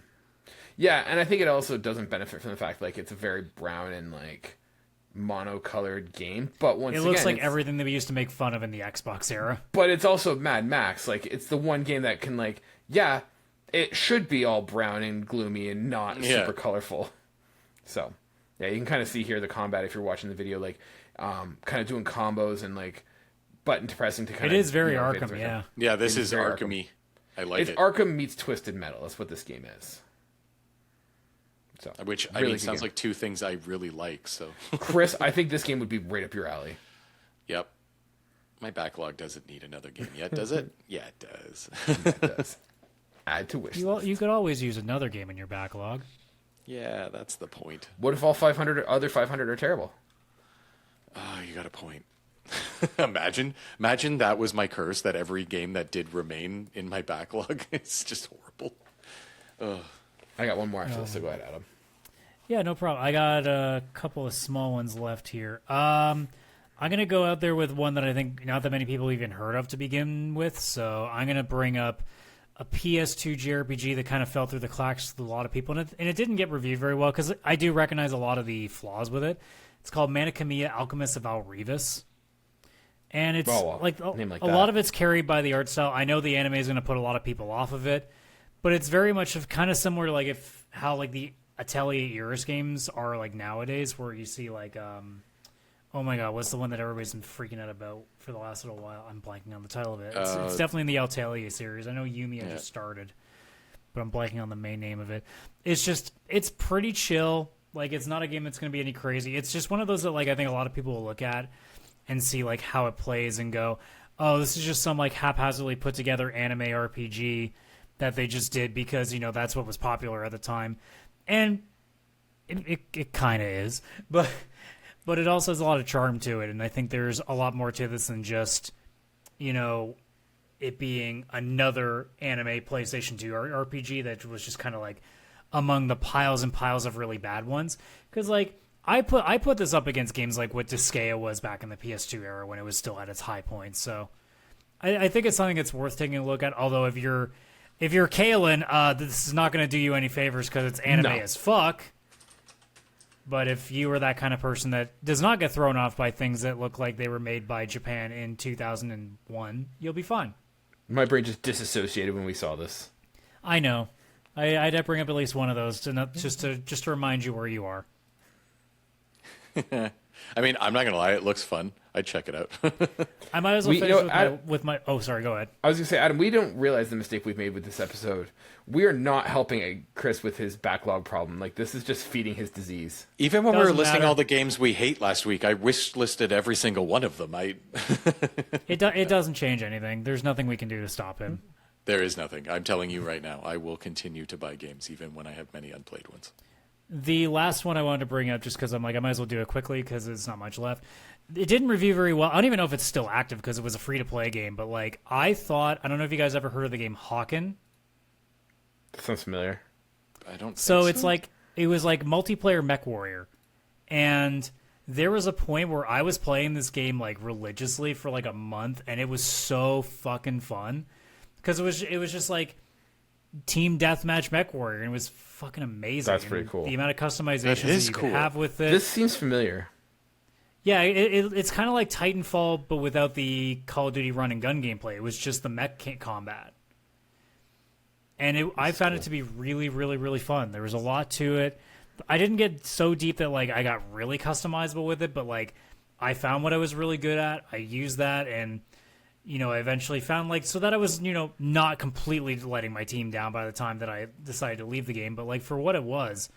Speaker 3: Yeah, and I think it also doesn't benefit from the fact like it's a very brown and like monocolored game, but
Speaker 1: it looks like everything that we used to make fun of in the Xbox era.
Speaker 3: But it's also Mad Max. Like it's the one game that can like it should be all brown and gloomy and not super colorful. So yeah, you can kind of see here the combat if you're watching the video, like kind of doing combos and like button pressing to kind of.
Speaker 1: It is very Arkham, yeah.
Speaker 2: Yeah, this is Arkham-y. I like it.
Speaker 3: It's Arkham meets Twisted Metal. That's what this game is. So,
Speaker 2: which I mean sounds like two things I really like. So,
Speaker 3: Chris, I think this game would be right up your alley.
Speaker 2: Yep, my backlog doesn't need another game yet, does it? Yeah, it does.
Speaker 3: It does. Add to wish list.
Speaker 1: You could always use another game in your backlog.
Speaker 2: Yeah, that's the point.
Speaker 3: What if all 500 other 500 are terrible?
Speaker 2: Oh, you got a point. Imagine that was my curse. That every game that did remain in my backlog is just horrible. Ugh.
Speaker 3: I got one more after this, so go ahead, Adam.
Speaker 1: Yeah, no problem. I got a couple of small ones left here. I'm going to go out there with one that I think not that many people even heard of to begin with. So I'm going to bring up a PS2 JRPG that kind of fell through the cracks with a lot of people. And it didn't get reviewed very well because I do recognize a lot of the flaws with it. It's called Manakamiya Alchemist of Alrevis. And it's a lot of it's carried by the art style. I know the anime is going to put a lot of people off of it. But it's very much kind of similar to like how like the Atelier Iris games are like nowadays, where you see like oh my god, what's the one that everybody's been freaking out about for the last little while? I'm blanking on the title of it. It's definitely in the Atelier series. I know Yumiya just started, but I'm blanking on the main name of it. It's pretty chill. Like it's not a game that's going to be any crazy. It's just one of those that like I think a lot of people will look at and see like how it plays and go, oh, this is just some like haphazardly put together anime RPG that they just did because, that's what was popular at the time. And it kind of is. But it also has a lot of charm to it. And I think there's a lot more to this than just, it being another anime PlayStation 2 RPG that was just kind of like among the piles and piles of really bad ones. Because, like, I put this up against games like what Disgaea was back in the PS2 era when it was still at its high point. So I think it's something that's worth taking a look at. Although if you're Kaylan, this is not going to do you any favors because it's anime as fuck. But if you are that kind of person that does not get thrown off by things that look like they were made by Japan in 2001, you'll be fine.
Speaker 3: My brain just disassociated when we saw this.
Speaker 1: I know. I'd have to bring up at least one of those just to remind you where you are.
Speaker 2: I mean, I'm not going to lie. It looks fun. I'd check it out.
Speaker 1: I might as well finish with my... Oh, sorry. Go ahead.
Speaker 3: I was going to say, Adam, we don't realize the mistake we've made with this episode. We are not helping Chris with his backlog problem. Like, this is just feeding his disease.
Speaker 2: Even when we were listing all the games we hate last week, I wish listed every single one of them.
Speaker 1: It doesn't change anything. There's nothing we can do to stop him.
Speaker 2: There is nothing. I'm telling you right now. I will continue to buy games, even when I have many unplayed ones.
Speaker 1: The last one I wanted to bring up, just because I'm like, I might as well do it quickly because there's not much left. It didn't review very well. I don't even know if it's still active because it was a free-to-play game. But like, I don't know if you guys ever heard of the game Hawken.
Speaker 3: That sounds familiar.
Speaker 2: I don't.
Speaker 1: So it's like it was like multiplayer Mech Warrior, and there was a point where I was playing this game like religiously for like a month, and it was so fucking fun because it was just like team deathmatch Mech Warrior, and it was fucking amazing.
Speaker 3: That's pretty cool.
Speaker 1: The amount of customizations that you could have with it.
Speaker 3: This seems familiar.
Speaker 1: Yeah, it's kind of like Titanfall, but without the Call of Duty run and gun gameplay. It was just the mech combat. And I found it to be really, really, really fun. There was a lot to it. I didn't get so deep that like I got really customizable with it, but like I found what I was really good at. I used that, and I eventually found like so that I was not completely letting my team down by the time that I decided to leave the game. But like for what it was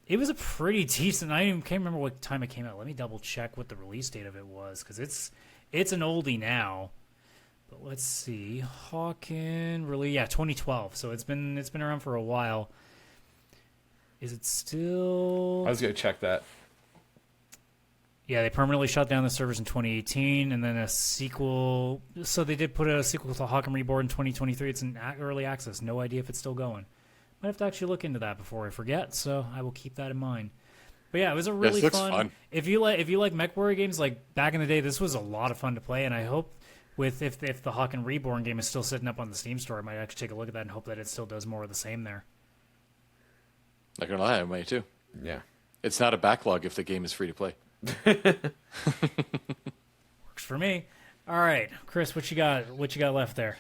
Speaker 1: a pretty decent. I can't remember what time it came out. Let me double check what the release date of it was because it's an oldie now. But let's see, Hawken really 2012. So it's been around for a while. Is it still?
Speaker 3: I was gonna check that.
Speaker 1: Yeah, they permanently shut down the servers in 2018, and then a sequel. So they did put a sequel to Hawken Reborn in 2023. It's in early access. No idea if it's still going. Might have to actually look into that before I forget, so I will keep that in mind. But yeah, it was a really fun. If you like mech warrior games, like back in the day, this was a lot of fun to play, and I hope if the Hawk and Reborn game is still sitting up on the Steam store, I might actually take a look at that and hope that it still does more of the same there.
Speaker 2: Not gonna lie, I might too.
Speaker 3: Yeah.
Speaker 2: It's not a backlog if the game is free to play.
Speaker 1: Works for me. All right, Chris, what you got? What you got left there?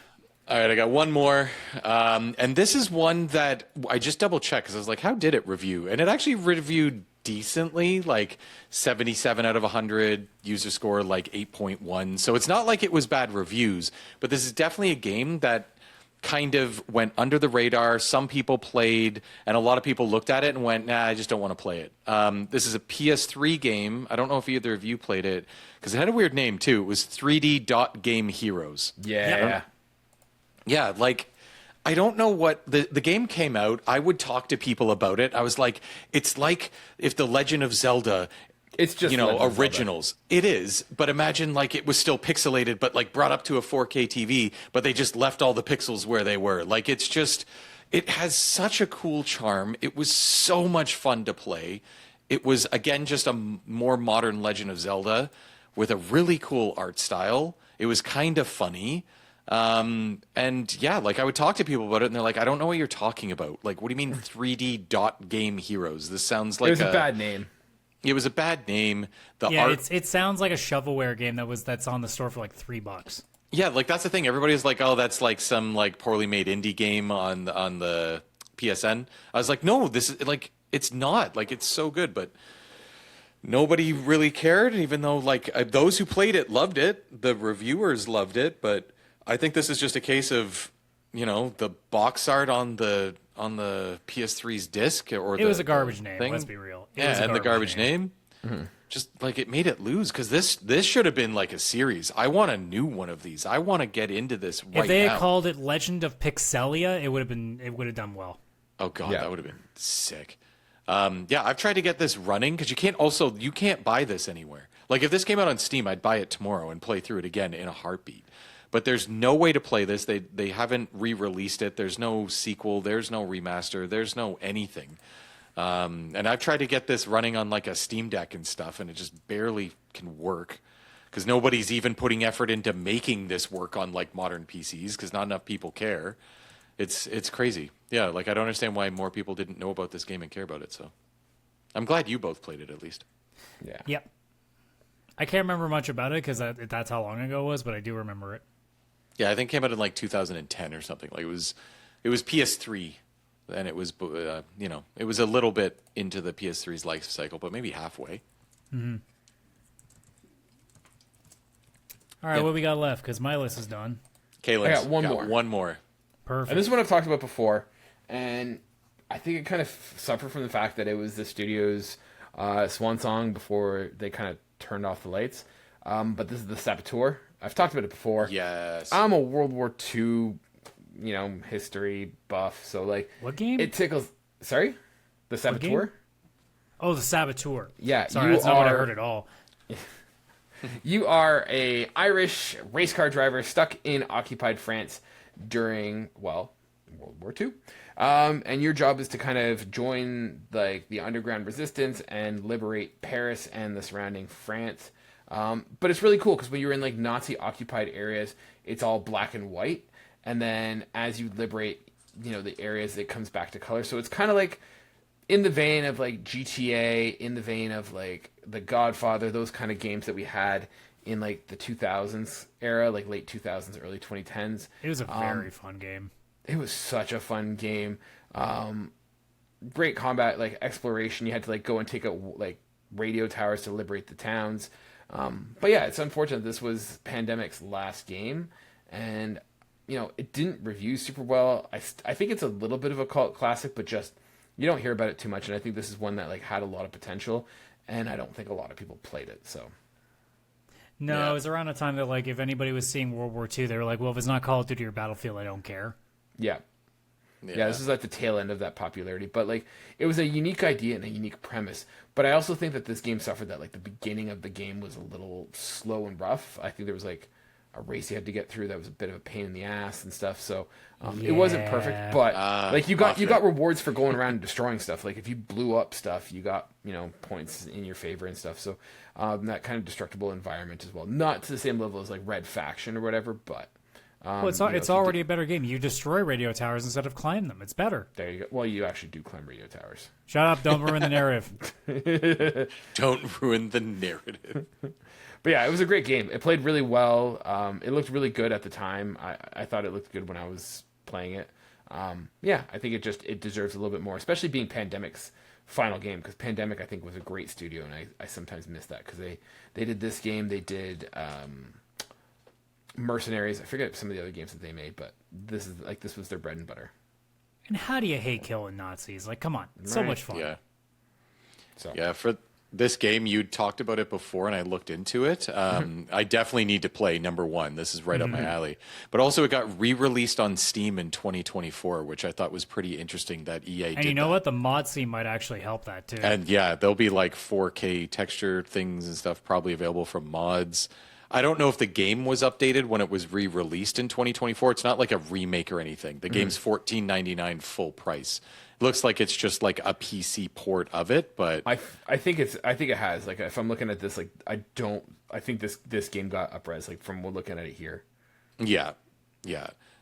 Speaker 2: All right, I got one more. And this is one that I just double checked because I was like, how did it review? And it actually reviewed decently, like 77 out of 100, user score like 8.1. So it's not like it was bad reviews, but this is definitely a game that kind of went under the radar. Some people played, and a lot of people looked at it and went, nah, I just don't want to play it. This is a PS3 game. I don't know if either of you played it, because it had a weird name, too. It was 3D Dot Game Heroes.
Speaker 3: Yeah.
Speaker 2: Yeah, like, I don't know what... The game came out. I would talk to people about it. I was like, it's like if The Legend of Zelda...
Speaker 3: It's just,
Speaker 2: originals. It is, but imagine like it was still pixelated, but like brought up to a 4K TV, but they just left all the pixels where they were. Like it's just, it has such a cool charm. It was so much fun to play. It was, again, just a more modern Legend of Zelda with a really cool art style. It was kind of funny. And yeah, like I would talk to people about it and they're like, I don't know what you're talking about. Like, what do you mean 3D Dot Game Heroes? This sounds like
Speaker 3: it was a bad name.
Speaker 2: It was a bad name.
Speaker 1: It sounds like a shovelware game that's on the store for like $3.
Speaker 2: Yeah, like that's the thing. Everybody's like, oh, that's like some like poorly made indie game on the PSN. I was like, no, this is like, it's not. Like, it's so good, but nobody really cared, even though like those who played it loved it. The reviewers loved it, but I think this is just a case of, the box art on the PS3's disc, or
Speaker 1: it was a garbage name. Let's be real.
Speaker 2: The garbage name. Mm-hmm. Just like it made it lose, because this should have been like a series. I want a new one of these. I want to get into this right now.
Speaker 1: If they had called it Legend of Pixelia, it would have done well.
Speaker 2: Oh god, that would have been sick. Yeah, I've tried to get this running, because you can't buy this anywhere. Like if this came out on Steam, I'd buy it tomorrow and play through it again in a heartbeat. But there's no way to play this. They haven't re-released it. There's no sequel. There's no remaster. There's no anything. And I've tried to get this running on like a Steam Deck and stuff, and it just barely can work, because nobody's even putting effort into making this work on like modern PCs, because not enough people care. It's crazy. Yeah, like I don't understand why more people didn't know about this game and care about it. So I'm glad you both played it at least.
Speaker 3: Yeah.
Speaker 1: Yep. I can't remember much about it because that's how long ago it was, but I do remember it.
Speaker 2: Yeah, I think it came out in like 2010 or something. Like it was PS3, and it was it was a little bit into the PS3's life cycle, but maybe halfway.
Speaker 1: Mm-hmm. All right, what we got left? Because my list is done.
Speaker 2: Kaylan,
Speaker 3: I got one more.
Speaker 1: Perfect.
Speaker 3: And this one I've talked about before, and I think it kind of suffered from the fact that it was the studio's swan song before they kind of turned off the lights. But this is the Saboteur. I've talked about it before.
Speaker 2: Yes.
Speaker 3: I'm a World War II, history buff. So, like...
Speaker 1: What game?
Speaker 3: It tickles... Sorry? The Saboteur?
Speaker 1: Oh, the Saboteur.
Speaker 3: Yeah.
Speaker 1: Sorry, that's not what I heard at all.
Speaker 3: You are a Irish race car driver stuck in occupied France during, World War II. And your job is to kind of join the underground resistance and liberate Paris and the surrounding France. But it's really cool because when you're in Nazi occupied areas, it's all black and white. And then as you liberate, the areas, it comes back to color. So it's kind of like in the vein of GTA, in the vein of The Godfather, those kind of games that we had in the 2000s era, late 2000s, early 2010s.
Speaker 1: It was a very fun game.
Speaker 3: It was such a fun game. Great combat, exploration. You had to go and take out radio towers to liberate the towns. But yeah, it's unfortunate this was Pandemic's last game, and it didn't review super well. I think it's a little bit of a cult classic, but just you don't hear about it too much. And I think this is one that had a lot of potential, and I don't think a lot of people played it. So
Speaker 1: no, yeah. It was around a time that if anybody was seeing World War II, they were like, well, if it's not Call of Duty or Battlefield, I don't care.
Speaker 3: Yeah. This is the tail end of that popularity, but it was a unique idea and a unique premise. But I also think that this game suffered that the beginning of the game was a little slow and rough. I think there was a race you had to get through that was a bit of a pain in the ass and stuff. So it wasn't perfect, but like you got rewards for going around and destroying stuff. Like if you blew up stuff, you got points in your favor and stuff. So that kind of destructible environment as well. Not to the same level as like Red Faction or whatever, but
Speaker 1: well, it's already a better game. You destroy radio towers instead of climb them. It's better.
Speaker 3: There you go. Well, you actually do climb radio towers.
Speaker 1: Shut up! Don't ruin the narrative.
Speaker 2: Don't ruin the narrative.
Speaker 3: But yeah, it was a great game. It played really well. It looked really good at the time. I thought it looked good when I was playing it. Yeah, I think it deserves a little bit more, especially being Pandemic's final game, because Pandemic I think was a great studio, and I sometimes miss that because they did this game, they did Mercenaries. I forget some of the other games that they made, but this was their bread and butter.
Speaker 1: And how do you hate killing Nazis? Like, come on, it's so much fun.
Speaker 2: Yeah.
Speaker 3: So
Speaker 2: yeah, for this game, you talked about it before, and I looked into it. I definitely need to play number one. This is right up my alley. But also, it got re-released on Steam in 2024, which I thought was pretty interesting that EA did.
Speaker 1: And you know what? The mod scene might actually help that, too.
Speaker 2: And yeah, there'll be like 4K texture things and stuff probably available from mods. I don't know if the game was updated when it was re-released in 2024. It's not like a remake or anything. The game's $14.99 full price. Looks like it's just like a PC port of it, but
Speaker 3: I think it has, like, if I'm looking at this, like, I think this game got up-res, like, from looking at it here.
Speaker 2: Yeah.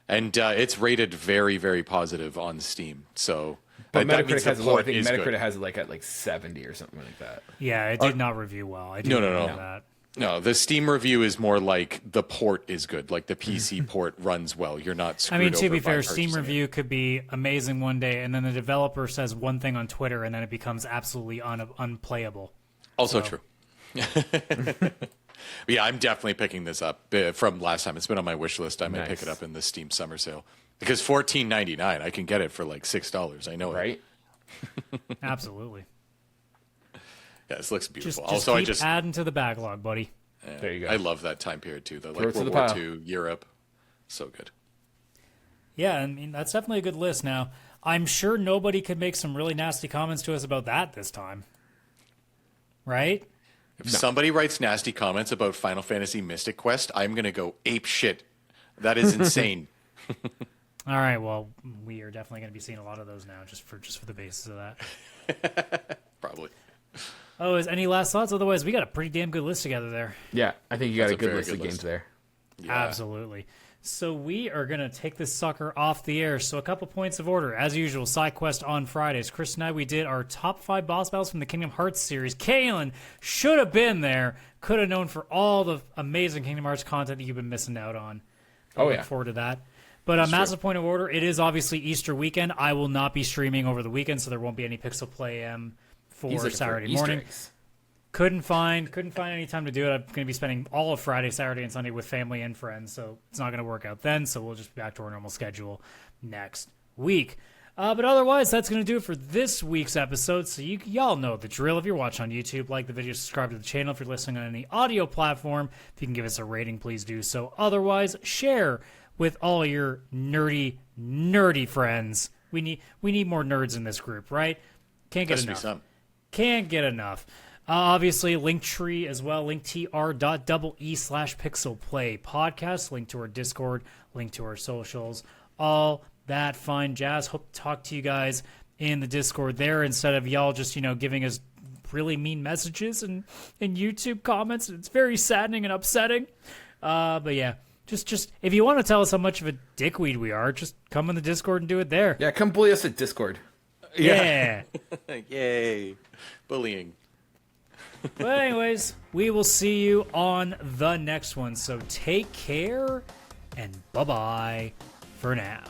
Speaker 2: And it's rated very, very positive on Steam. So
Speaker 3: but
Speaker 2: that
Speaker 3: Metacritic has low. I think Metacritic
Speaker 2: good.
Speaker 3: has it like at like 70 or something like that.
Speaker 1: Yeah, it did not review well. I do know that.
Speaker 2: No, the Steam review is more like the port is good. Like the PC port runs well. You're not screwed over.
Speaker 1: To be fair, Steam review could be amazing one day, and then the developer says one thing on Twitter, and then it becomes absolutely unplayable.
Speaker 2: Also true. Yeah, I'm definitely picking this up from last time. It's been on my wish list. I might pick it up in the Steam summer sale because $14.99. I can get it for like $6. I know
Speaker 3: right?
Speaker 1: It. Absolutely.
Speaker 2: Yeah, this looks beautiful.
Speaker 1: Also, keep adding to the backlog, buddy.
Speaker 2: Yeah,
Speaker 3: there you go.
Speaker 2: I love that time period too, though. Like World War II, Europe, so good.
Speaker 1: Yeah, I mean that's definitely a good list. Now, I'm sure nobody could make some really nasty comments to us about that this time, right?
Speaker 2: If somebody writes nasty comments about Final Fantasy Mystic Quest, I'm gonna go ape shit. That is insane.
Speaker 1: All right, well, we are definitely going to be seeing a lot of those now, just for the basis of that.
Speaker 2: Probably.
Speaker 1: Oh, is any last thoughts? Otherwise, we got a pretty damn good list together there.
Speaker 3: Yeah, I think you got a good list of games there.
Speaker 2: Yeah.
Speaker 1: Absolutely. So we are going to take this sucker off the air. So a couple points of order. As usual, side quest on Fridays. Chris and I, we did our top 5 boss battles from the Kingdom Hearts series. Kaylan should have been there. Could have known for all the amazing Kingdom Hearts content that you've been missing out on. Look forward to that. But a massive point of order, it is obviously Easter weekend. I will not be streaming over the weekend, so there won't be any PixelPlay for Saturday morning. Couldn't find any time to do it. I'm going to be spending all of Friday, Saturday, and Sunday with family and friends, so it's not going to work out then. So we'll just be back to our normal schedule next week. But otherwise, that's going to do it for this week's episode. So y'all know the drill. If you're watching on YouTube, like the video, subscribe to the channel. If you're listening on any audio platform, if you can give us a rating, please do so. Otherwise, share with all your nerdy friends. We need more nerds in this group, right? Can't get enough. Can't get enough. Obviously, Linktree as well, linktr.ee/pixelplay podcast, link to our Discord, link to our socials, all that fine jazz. Hope to talk to you guys in the Discord there instead of y'all just, giving us really mean messages in YouTube comments. It's very saddening and upsetting. But yeah, just if you want to tell us how much of a dickweed we are, just come in the Discord and do it there.
Speaker 3: Yeah, come bully us at Discord.
Speaker 1: Yeah.
Speaker 2: Yay. Bullying.
Speaker 1: But anyways, we will see you on the next one. So take care and bye-bye for now.